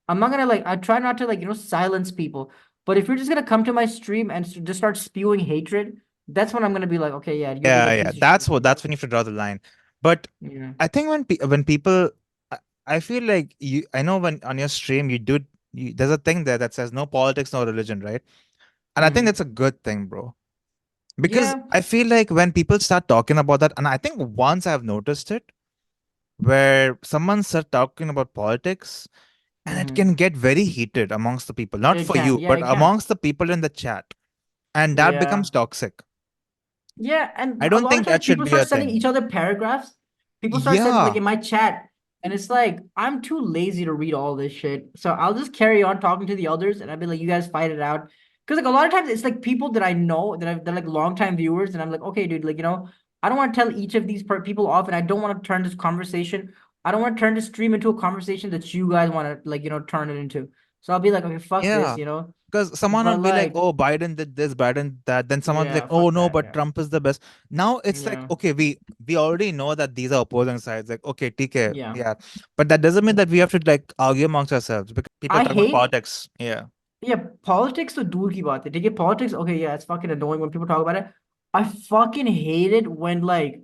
I'm not gonna like I try not to like, silence people. But if you're just gonna come to my stream and just start spewing hatred, that's when I'm gonna be like, okay, yeah, you're being a Yeah. piece of shit, you That's know? when you have to draw the line. But Yeah. I think when people, I, I feel like you. I know when on your stream there's a thing there that says no politics, no religion, right? And I think Hmm. that's a good thing, bro. Because Yeah. I feel like when people start talking about that, and I think once I've noticed it, where someone start talking about politics, and it Hmm. can get very heated amongst the people, not It for can. you, Yeah, but it can. amongst the people in the chat, and that Yeah. becomes toxic. Yeah, and I a don't lot of think times that should people be start a sending thing. each other paragraphs. People start sending like Yeah, in my chat, and it's like I'm too lazy to read all this shit. So I'll just carry on talking to the others, and I'll be like, "You guys fight it out." Because like a lot of times it's like people that I know they're like longtime viewers, and I'm like, "Okay, dude, like I don't want to tell each of these people off, and I don't want to turn this conversation. I don't want to turn this stream into a conversation that you guys want to turn it into." So I'll be like, "Okay, fuck this," yeah. Because someone But would be like, like, "Oh, Biden did this, Biden did that." Then someone's like, yeah, "Oh fuck no, that. but Yeah, Trump is the best." Now it's like, yeah, okay, we already know that these are opposing sides. Like, okay, TK, yeah. yeah, but that doesn't mean that we have to like argue amongst ourselves because people I talk about hate politics. Yeah, Yeah, politics तो दूर की बात है ठीक है politics okay yeah it's fucking annoying when people talk about it. I fucking hate it when like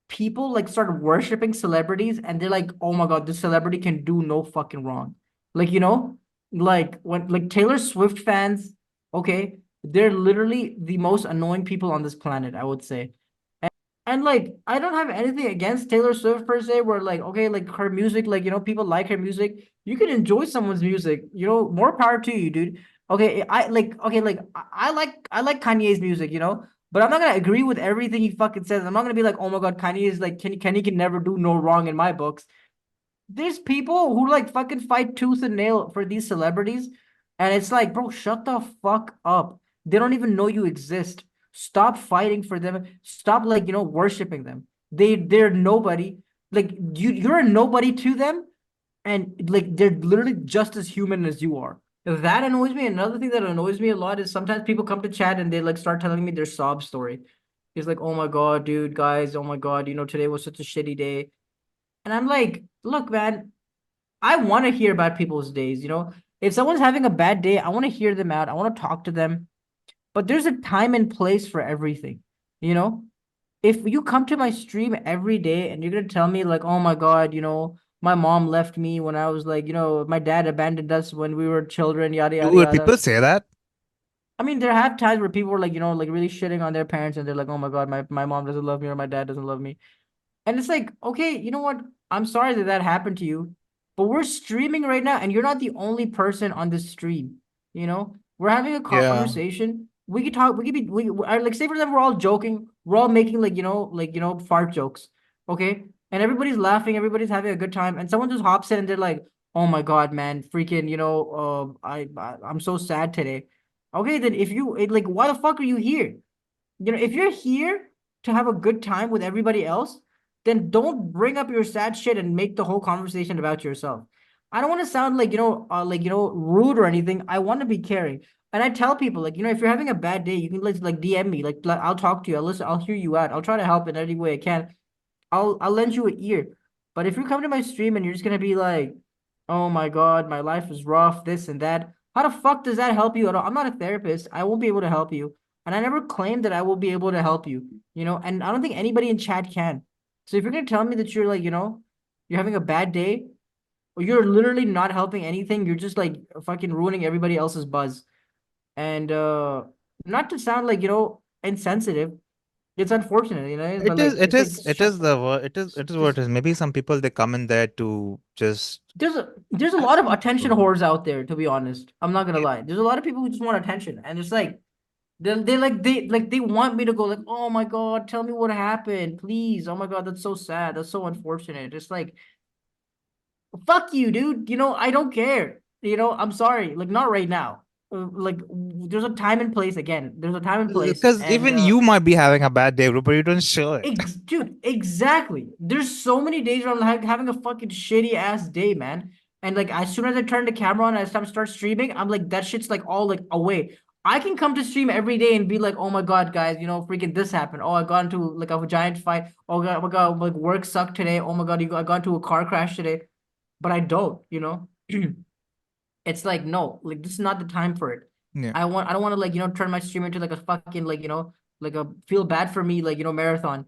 people like start worshiping celebrities and they're like, oh my God, this celebrity can do no fucking wrong. Like, like when like Taylor Swift fans, okay, they're literally the most annoying people on this planet, I would say. And like, I don't have anything against Taylor Swift per se, where like, okay, like her music, like, people like her music. You can enjoy someone's music, more power to you, dude. Okay, okay, like I like Kanye's music, but I'm not gonna agree with everything he fucking says. I'm not gonna be like, oh my God, Kanye is like, Kanye can never do no wrong in my books. There's people who like fucking fight tooth and nail for these celebrities, and it's like, bro, shut the fuck up. They don't even know you exist. Stop fighting for them. Stop like, worshiping them. They're nobody. Like you're a nobody to them, and like they're literally just as human as you are. That annoys me. Another thing that annoys me a lot is sometimes people come to chat and they like start telling me their sob story. It's like, oh my God, dude, guys, oh my God, today was such a shitty day. And I'm like, look, man, I want to hear about people's days. If someone's having a bad day, I want to hear them out. I want to talk to them. But there's a time and place for everything. You know, if you come to my stream every day and you're gonna tell me like, oh my God, my mom left me when I was like, my dad abandoned us when we were children, yada yada dude, yada. people say that. I mean, there have times where people are like, like really shitting on their parents and they're like, oh my God, my mom doesn't love me or my dad doesn't love me. And it's like, okay, you know what? I'm sorry that that happened to you, but we're streaming right now, and you're not the only person on this stream. We're having a Yeah, conversation. We could talk. We could be. Like say for example, we're all joking. We're all making fart jokes. Okay, and everybody's laughing. Everybody's having a good time, and someone just hops in and they're like, "Oh my God, man, freaking, I'm so sad today." Okay, then if you like, why the fuck are you here? If you're here to have a good time with everybody else, then don't bring up your sad shit and make the whole conversation about yourself. I don't want to sound like, rude or anything. I want to be caring. And I tell people, like, if you're having a bad day, you can like DM me. Like I'll talk to you. I'll listen. I'll hear you out. I'll try to help in any way I can. I'll lend you an ear. But if you come to my stream and you're just gonna be like, oh my God, my life is rough, this and that, how the fuck does that help you at all? I'm not a therapist. I won't be able to help you. And I never claimed that I will be able to help you, and I don't think anybody in chat can. So if you're gonna tell me that you're like, you're having a bad day, or you're literally not helping anything, you're just like fucking ruining everybody else's buzz. And not to sound like, insensitive, it's unfortunate, but like it's like it shut is the it is what just it is. Maybe some people they come in there to just there's a have lot of some attention fun. whores out there, to be honest. I'm not gonna lie. There's a lot of people who just want attention, and it's like they want me to go like, oh my God, tell me what happened, please. Oh my God, that's so sad. That's so unfortunate. It's like, fuck you, dude. I don't care. I'm sorry. Like, not right now. There's a time and place again. There's a time and place, Because and even you might be having a bad day, bro, but you don't show it. Dude, exactly. There's so many days where I'm like having a fucking shitty ass day, man. And like as soon as I turn the camera on and I start streaming, I'm like that shit's like all like away. I can come to stream every day and be like, oh my God, guys, freaking this happened. Oh, I got into like a giant fight. Oh my God, like work sucked today. Oh my God, I got into a car crash today. But I don't. It's like no, like this is not the time for it. Yeah. I don't want to like, turn my stream into like a fucking like, like a feel bad for me, like, marathon.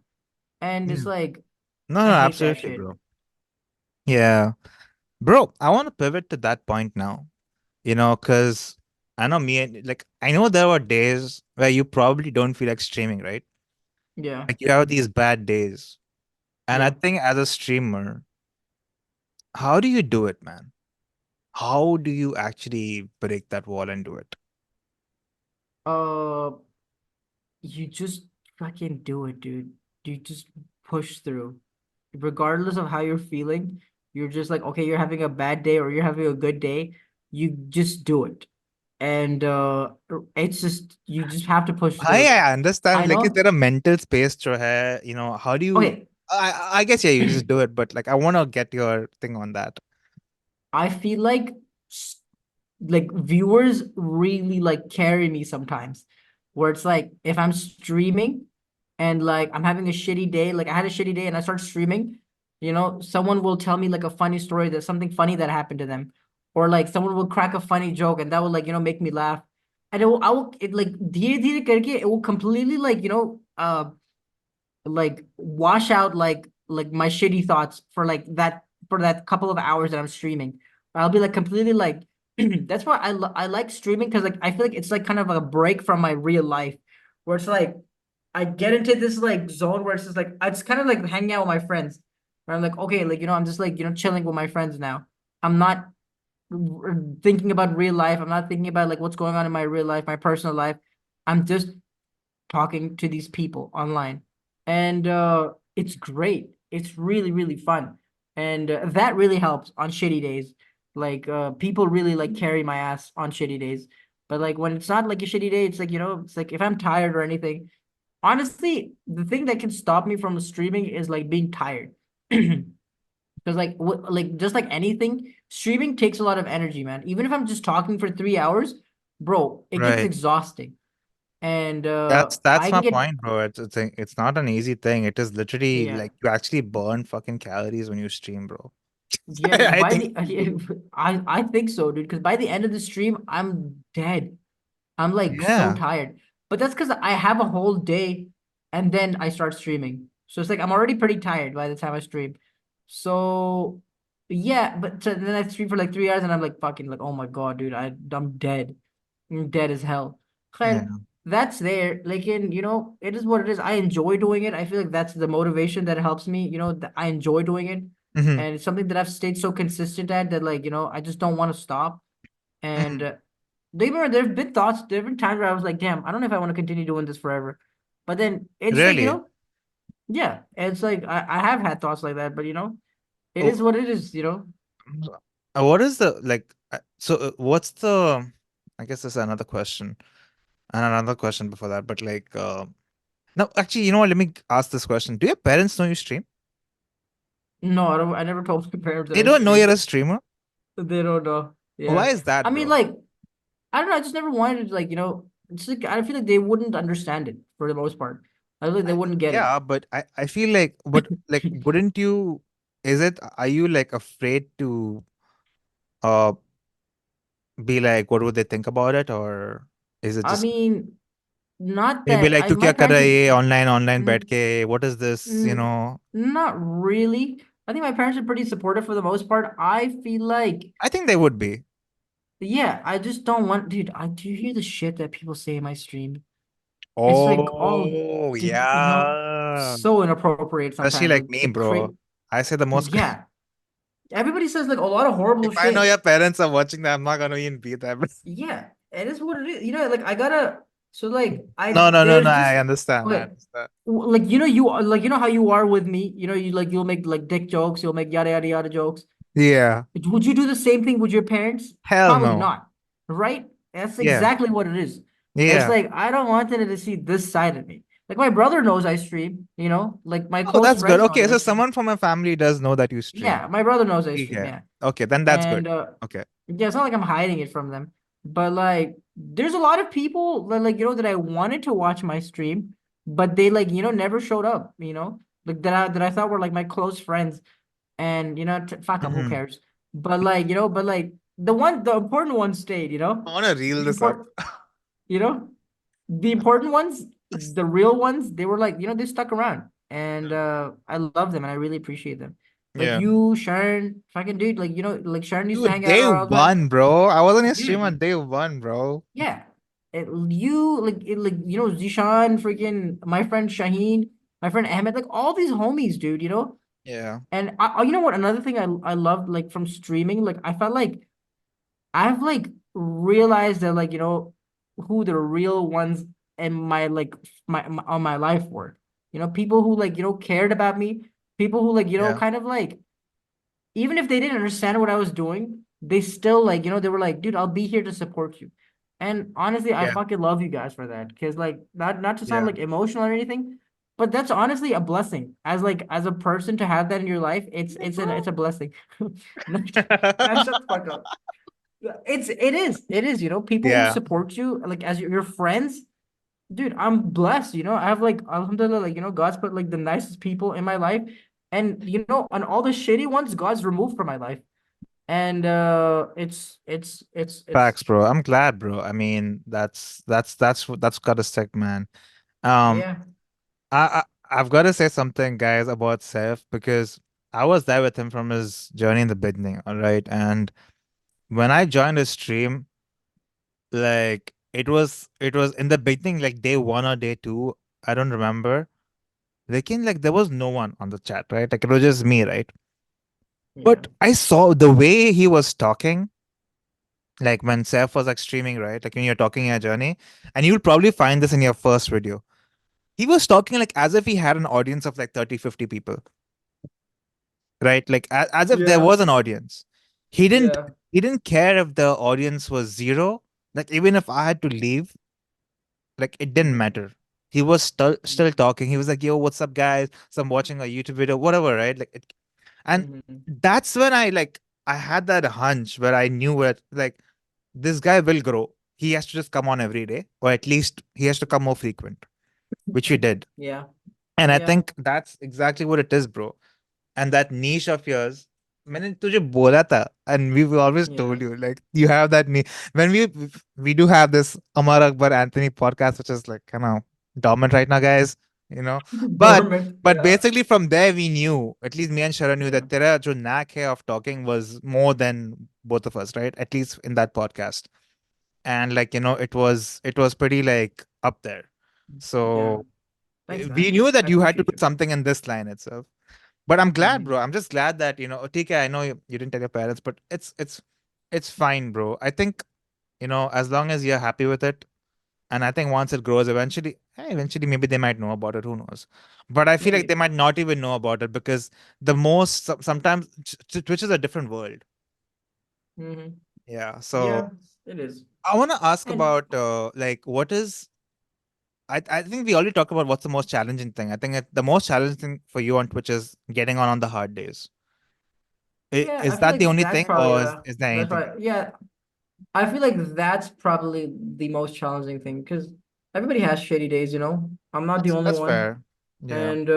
And it's Yeah. like, No, I no, hate that absolutely, shit. bro. Yeah. Bro, I want to pivot to that point now, because I know like, I know there were days where you probably don't feel like streaming, right? Yeah. Like, you have these bad days. And I Yeah. think as a streamer, how do you do it, man? How do you actually break that wall and do it? Uh, you just fucking do it, dude. You just push through. Regardless of how you're feeling, you're just like, okay, you're having a bad day or you're having a good day, you just do it. And it's just you just have to push through. I understand. I Like, is know. there a mental space to hai? How do you? Okay. I guess, yeah, you just do it. But like, I want to get your thing on that. I feel like viewers really like carry me sometimes, where it's like if I'm streaming and like I'm having a shitty day, like I had a shitty day and I start streaming, someone will tell me like a funny story, that something funny that happened to them, or like someone will crack a funny joke and that will like make me laugh, and it like dheere dheere karke it will completely like like wash out like my shitty thoughts for that couple of hours that I'm streaming. I'll be like completely like that's why I like streaming, because like I feel like it's like kind of a break from my real life, where it's like I get into this like zone where it's just like it's kind of like hanging out with my friends. Where I'm like, okay, like I'm just like chilling with my friends now. I'm not thinking about real life. I'm not thinking about like what's going on in my real life, my personal life. I'm just talking to these people online, and it's great. It's really really fun, and that really helps on shitty days. Like people really like carry my ass on shitty days, but like when it's not like a shitty day, it's like it's like if I'm tired or anything. Honestly, the thing that can stop me from streaming is like being tired. Because like just like anything, streaming takes a lot of energy, man. Even if I'm just talking for 3 hours, bro, it gets Right. exhausting, and That's I my can get point, bro. It's not an easy thing. It is literally yeah. like you actually burn fucking calories when you stream, bro. Yeah, dude. I By think. the I think so, dude. Because by the end of the stream, I'm dead. I'm like so Yeah. tired. But that's because I have a whole day, and then I start streaming. So it's like I'm already pretty tired by the time I stream. So yeah, but so then I stream for like 3 hours, and I'm like fucking like, oh my God, dude, I'm dead. I'm dead as hell. Yeah. And that's there. Like it is what it is. I enjoy doing it. I feel like that's the motivation that helps me. I enjoy doing it, Hmm. and it's something that I've stayed so consistent at that like I just don't want to stop. And Hmm. there've been thoughts, there have been times where I was like, damn, I don't know if I want to continue doing this forever. But then it's like, Really? yeah, it's like I have had thoughts like that, but it Oh, is what it is. what is the like? What's the? I guess there's another question and another question before that. But like, no, actually, you know what? Let me ask this question. Do your parents know you stream? No, I never told my parents that They I don't know you're stream. a streamer. They don't know. Why Yeah. is that, I mean, bro? like, I don't know, I just never wanted to like, it's like I feel like they wouldn't understand it for the most part. I feel like they wouldn't get it. Yeah, but I feel like, but like, wouldn't you? Are you like afraid to uh be like, what would they think about it, or is it I just mean, not maybe that like I तू my क्या कर रहा parents है are ये online बैठ mm, के, what is this, not really. I think my parents are pretty supportive for the most part. I feel like, I think they would be. yeah, I just don't want, dude. I do you hear the shit that people say in my stream. It's like all, Oh yeah, so inappropriate especially sometimes. like Like me, the bro. I say the most. yeah. Everybody says like a lot of horrible If I know shit. your parents are watching that, I'm not gonna even be there. Yeah, it is what it is. Like I gotta. So like No, no, no, no. there's I this. understand. I Okay, understand. like how you are with me. You'll make like dick jokes. You'll make yada yada yada jokes. Yeah. Would you do the same thing with your parents? Hell Probably no. not, right? That's Yeah. exactly what it is. It's Yeah. like I don't want them to see this side of me. Like my brother knows I stream. Like my Oh, close that's good. friends know Okay, that I so stream. someone from my family does know that you stream. Yeah, my brother knows I stream. Okay. Yeah. Okay, then that's good. And Okay. yeah, it's not like I'm hiding it from them, but like there's a lot of people that like that I wanted to watch my stream, but they like never showed up, like that I thought were like my close friends, and fuck them, who Hmm. cares? But like the important ones stayed, you know? I want to reel The this up. important, you know, the important ones, the real ones, they were like, they stuck around. And I love them and I really appreciate them. Like Yeah. you, Sharon, fucking dude, like like Sharon used to Dude, hang out day around all the time. one, bro. I was on your stream on Dude, day one, bro. yeah. You like Zishan, freaking my friend Shaheen, my friend Ahmed, like all these homies, dude, Yeah. And you know what? Another thing I loved like from streaming, like I felt like I've like realized that like who the real ones in my like my on my life were. People who like cared about me, people who like Yeah. kind of like even if they didn't understand what I was doing, they still like they were like, dude, I'll be here to support you. And honestly, I Yeah. fucking love you guys for that. Because like not to sound Yeah. like emotional or anything, but that's honestly a blessing. As a person to have that in your life, it's a blessing. No, man, shut the fuck up. It is, people who Yeah. support you, like as your friends, dude, I'm blessed, I have like alhamdulillah, like God's put like the nicest people in my life. And and all the shitty ones, God's removed from my life. And it's Facts, bro. I'm glad, bro. I mean, that's gotta stick, man. Um, yeah, I've got to say something, guys, about Seth because I was there with him from his journey in the beginning. All right, and when I joined his stream, like it was in the beginning, like day one or day two. I don't remember. Like there was no one on the chat, right? Like it was just me, right? yeah, But I saw the way he was talking, like when Seth was like streaming, right? Like when you're talking your journey, and you'll probably find this in your first video. He was talking like as if he had an audience of like 30, 50 people, right? Like as if there yeah, was an audience. He didn't yeah. he didn't care if the audience was zero. Like even if I had to leave, like it didn't Mm-hmm. matter. He was still talking. He was like, "Yo, what's up, guys? So I'm watching a YouTube video, whatever, right?" And Mm-hmm. that's when I had that hunch where I knew it. Like this guy will grow. He has to just come on every day, or at least he has to come more frequent, which he did. Yeah, And I yeah, think that's exactly what it is, bro. And that niche of yours, मैंने तुझे बोला था, and we've always yeah. told you, like you have that niche. When we do have this Amar Akbar Anthony podcast, which is like dormant right now, guys. You know, but Dormant. but Yeah, basically from there we knew, at least me and Sharon knew yeah. that तेरा जो knack है of talking was more than both of us, right? At least in that podcast, and like it was pretty like up there. Yeah. So Thanks, we man. knew I that you had to appreciate do you. something in this line itself. But I'm glad, Mm-hmm. bro. I'm just glad that, TK, I know you didn't tell your parents, but it's fine, bro. I think, as long as you're happy with it, and I think once it grows eventually, eventually maybe they might know about it, who knows. But I feel like they Maybe. might not even know about it because sometimes Twitch is a different world. Mm-hmm. Yeah. So Yeah, it is. I want to ask And about like what is I think we already talked about what's the most challenging thing. I think the most challenging thing for you on Twitch is getting on the hard days. yeah, I Is feel that the like only thing, or is there that's anything right. else? Yeah, I feel like that's probably the most challenging thing because everybody has shitty days, I'm not the only That's one. fair. Yeah. And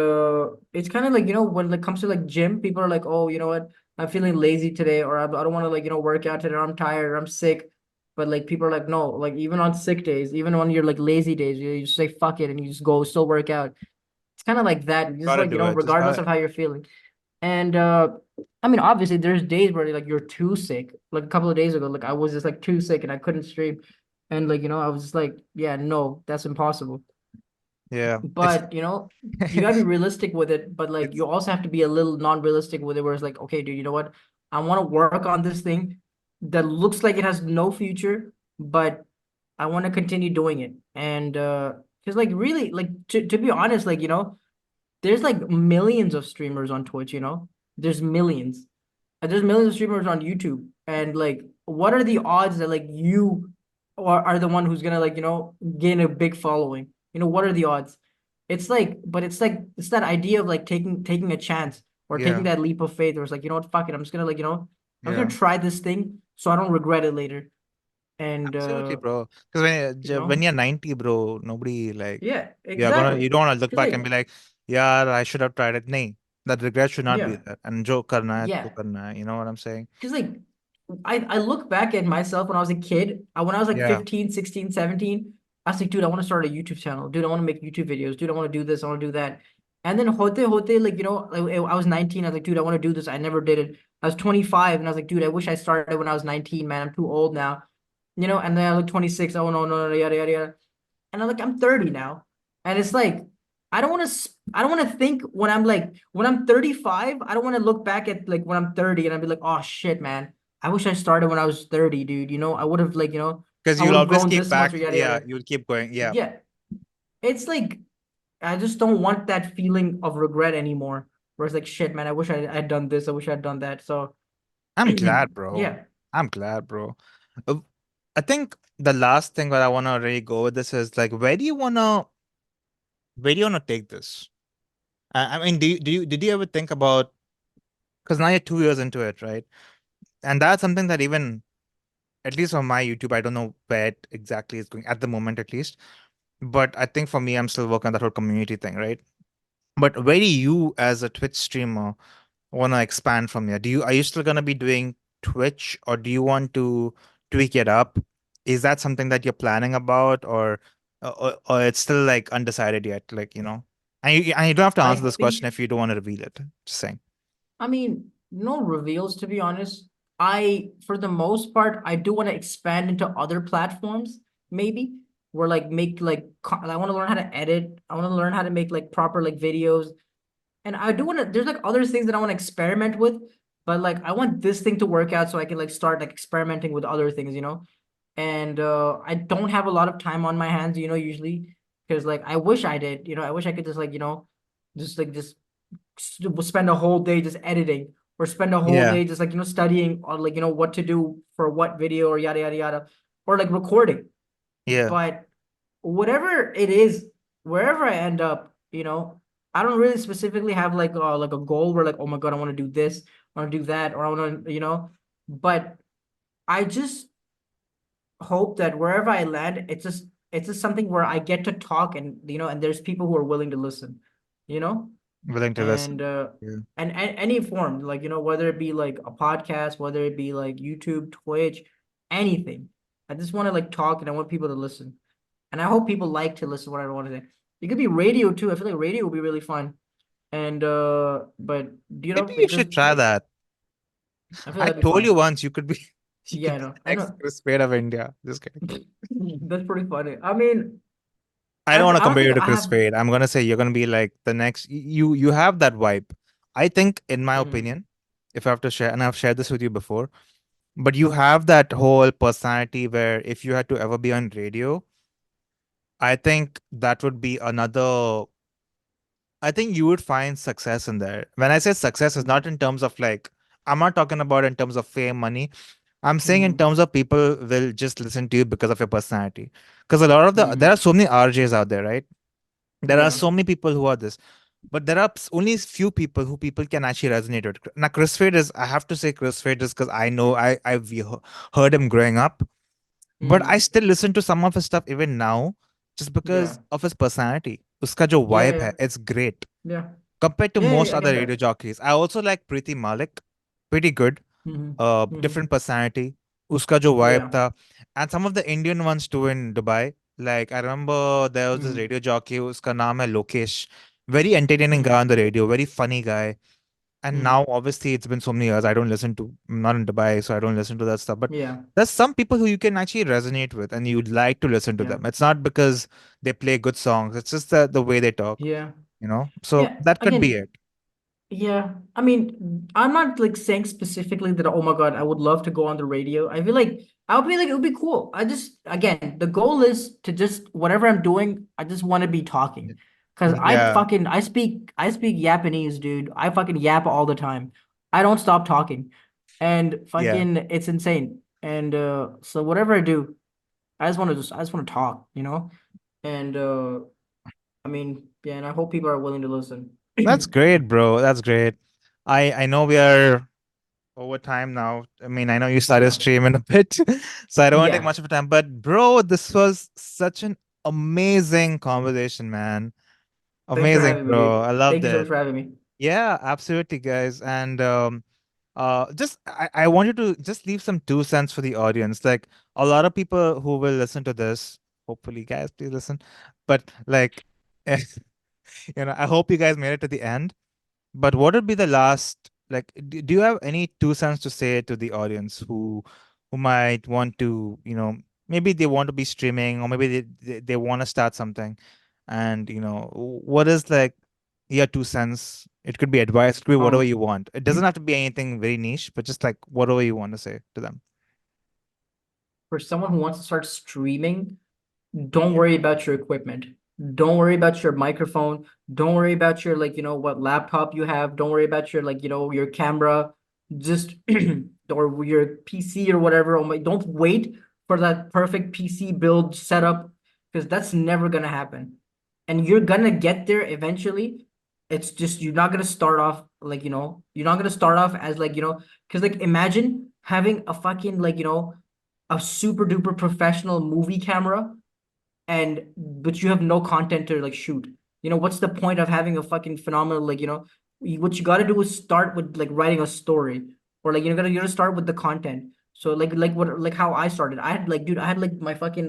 it's kind of like, when it comes to like gym, people are like, oh, you know what? I'm feeling lazy today, or I don't want to like, work out today, or I'm tired, or I'm sick. But like people are like, no, like even on sick days, even on your like lazy days, you just say fuck it and you just go still work out. It's kind of like that. Just Gotta like, do it. Just regardless gotta. of how you're feeling. And I mean, obviously, there's days where like you're too sick. Like a couple of days ago, like I was just like too sick and I couldn't stream, and like I was just like, yeah, no, that's impossible. Yeah. But you gotta be realistic with it. But like It's you also have to be a little non-realistic with it, where it's like, okay, dude, you know what? I want to work on this thing that looks like it has no future, but I want to continue doing it. And because like really, like to be honest, like there's like millions of streamers on Twitch, there's millions. And there's millions of streamers on YouTube. And like, what are the odds that like you are the one who's gonna like, gain a big following? What are the odds? It's like, but it's like it's that idea of like taking a chance or taking yeah. that leap of faith, where it's like, fuck it, I'm just gonna like, I'm gonna Yeah. try this thing so I don't regret it later. And Absolutely, bro. Because you when know, you're 90, bro, nobody like yeah, you exactly. don't want to look Because back and be like, like, yeah, I should have tried it. Nay, that regret should not be yeah, there. And jo karna hai, to yeah. karna hai. You know what I'm saying? Because like I look back at myself when I was a kid. When I was like Yeah. 15, 16, 17, I was like, dude, I want to start a YouTube channel. Dude, I want to make YouTube videos. Dude, I want to do this. I want to do that. And then hote, like, like, I was 19. I was like, dude, I want to do this. I never did it. I was 25 and I was like, dude, I wish I started when I was 19, man. I'm too old now. And then I was like 26. Oh, no, no, no, yada, yada, yada. And I'm 30 now. And it's like, I don't want to think when I'm 35, I don't want to look back at like when I'm 30 and I'd be like, oh shit, man. I wish I started when I was 30, dude. I would have Because I you'll would have always grown keep this much back. or yada Yeah, yada. you'll keep going. Yeah. Yeah. It's like I just don't want that feeling of regret anymore. Where it's like, shit, man, I wish I had done this, I wish I had done that. So I'm glad, bro. yeah. I'm glad, bro. Uh, I think the last thing that I want to really go with this is like, where do you wanna take this? I mean, did you ever think about? Because now you're 2 years into it, right? And that's something that even at least on my YouTube, I don't know where it exactly is going at the moment, at least. But I think for me, I'm still working on that whole community thing, right? But where do you, as a Twitch streamer, want to expand from here? Are you still gonna be doing Twitch, or do you want to tweak it up? Is that something that you're planning about, or it's still like undecided yet? Like, and you don't have to I answer this think question if you don't want to reveal it. Just saying. I mean, no reveals to be honest. For the most part, I do want to expand into other platforms, maybe, where like make like I want to learn how to edit. I want to learn how to make like proper like videos. And I do want to, there's like other things that I want to experiment with, but like I want this thing to work out so I can like start like experimenting with other things. And I don't have a lot of time on my hands, usually because like I wish I did, I wish I could just like, just spend a whole day just editing or spend a whole Yeah. day just like studying on like what to do for what video or yada yada yada or like recording. Yeah. But whatever it is, wherever I end up, I don't really specifically have like a goal where like, oh my God, I want to do this, I want to do that, or I want to, but I just hope that wherever I land, it's just something where I get to talk and and there's people who are willing to listen, you know? Willing to and listen. uh Yeah. and any form, like whether it be like a podcast, whether it be like YouTube, Twitch, anything. I just want to like talk and I want people to listen, and I hope people like to listen to what I want to say. It could be radio too. I feel like radio would be really fun. And but Maybe you like there's should try like that. I feel I like that'd be told you fun. once you could be you Yeah, could be I the next know. Chris Fade of India. Just kidding. That's pretty funny. I mean, I don't want to I don't compare think you to I Chris have. Fade. I'm gonna say you're gonna be like the next. You have that vibe. I think, in my Mhm. opinion, if I have to share, and I've shared this with you before, but you have that whole personality where if you had to ever be on radio, I think that would be another. I think you would find success in there. When I say success, it's not Mhm. in terms of like, I'm not talking about in terms of fame, money. I'm saying in Mhm. terms of people will just listen to you because of your personality. Because a lot of there are Mhm. so many RJs out there, right? There are Yeah. so many people who are this, but there are only few people who people can actually resonate with. Now, Chris Fade is, I have to say Chris Fade is because I know I've heard him growing up, but I Mhm. still listen to some of his stuff even now, just Yeah. because of his personality. Uska jo Yeah. vibe hai, Yeah. it's great Yeah. compared to Yeah. Yeah. most Yeah, I other get radio that. jockeys. I also like Preeti Malik, pretty good, Mhm. different Mhm. personality, uska jo vibe Yeah. tha, and some of the Indian ones too in Dubai. Like I remember there was this Mhm. radio jockey, uska naam hai Lokesh, very entertaining guy Mhm. on the radio, very funny guy. And Mhm. now, obviously, it's been so many years. I'm not in Dubai, so I don't listen to that stuff. But Yeah. there's some people who you can actually resonate with and you'd like to listen to Yeah. them. It's not because they play good songs, it's just the way they talk, Yeah. So Yeah. that could be Again, it. yeah, I mean, I'm not like saying specifically that, oh my God, I would love to go on the radio. I feel like I would be like, it would be cool. Again, the goal is to just whatever I'm doing, I just want to be talking. Because Yeah, I speak Japanese, dude. I fucking yap all the time. I don't stop talking. And yeah. fucking it's insane. And so whatever I do, I just want to talk. And I mean, yeah, and I hope people are willing to listen. That's great, bro. That's great. I know we are over time now. I mean, I know you started Yeah. streaming a bit, so I don't want to take Yeah. much of your time. But bro, this was such an amazing conversation, man. Thanks for Amazing, having me, bro. dude. I Thank loved you so much it. for having me. Yeah, absolutely, guys. And just I want you to just leave some 2 cents for the audience. Like a lot of people who will listen to this, hopefully, guys, please listen. But like, I hope you guys made it to the end. But what would be the last, like, do you have any 2 cents to say to the audience who might want to, maybe they want to be streaming, or maybe they want to start something, and what is like your 2 cents? It could be advice, it could be whatever Um, you want. It doesn't have to be anything very niche, but just like whatever you want to say to them. for someone who wants to start streaming, don't worry about your equipment. Don't worry about your microphone. Don't worry about your what laptop you have. Don't worry about your your camera. Just or your PC or whatever. Oh my, don't wait for that perfect PC build setup because that's never gonna happen. And you're gonna get there eventually. It's just you're not gonna start off you're not gonna start off as because imagine having a fucking a super duper professional movie camera and but you have no content to shoot. What's the point of having a fucking phenomenal what you got to do is start with writing a story or you gotta start with the content. So what how I started. I had dude, I had my fucking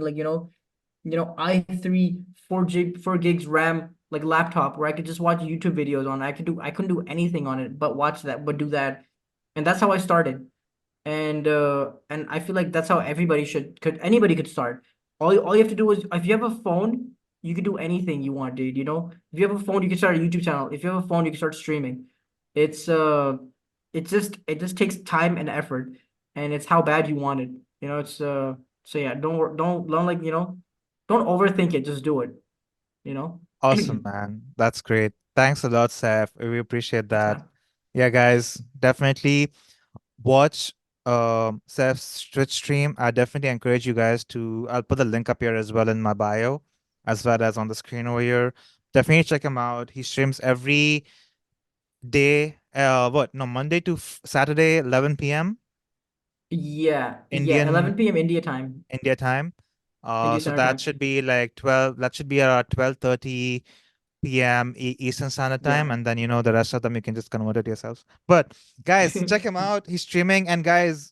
i3 4 gigs RAM laptop where I could just watch YouTube videos on. I couldn't do anything on it but watch that but do that. And that's how I started. And I feel like that's how everybody could anybody could start. All you have to do is if you have a phone, you can do anything you want, dude. If you have a phone, you can start a YouTube channel. If you have a phone, you can start streaming. It's it just takes time and effort, and it's how bad you want it. It's so yeah, don't don't overthink it. Just do it. You know. Awesome, man. That's great. Thanks a lot, Seth. We appreciate Thanks, that. man. Yeah, guys, definitely watch Seth's Twitch stream. I definitely encourage you guys to. I'll put the link up here as well in my bio, as well as on the screen over here. Definitely check him out. He streams every day. What? No, Monday to Saturday, 11 p.m. Yeah, yeah. Indian 11 p.m. India time. India time. India So Center that time. should be like 12. That should be around 12:30 p.m. Eastern Standard Time, Yeah. and then the rest of them you can just convert it yourselves. But guys, check him out. He's streaming, and guys,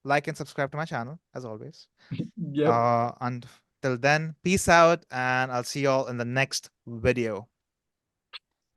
like and subscribe to my channel as always. Yep. And till then, peace out, and I'll see y'all in the next video.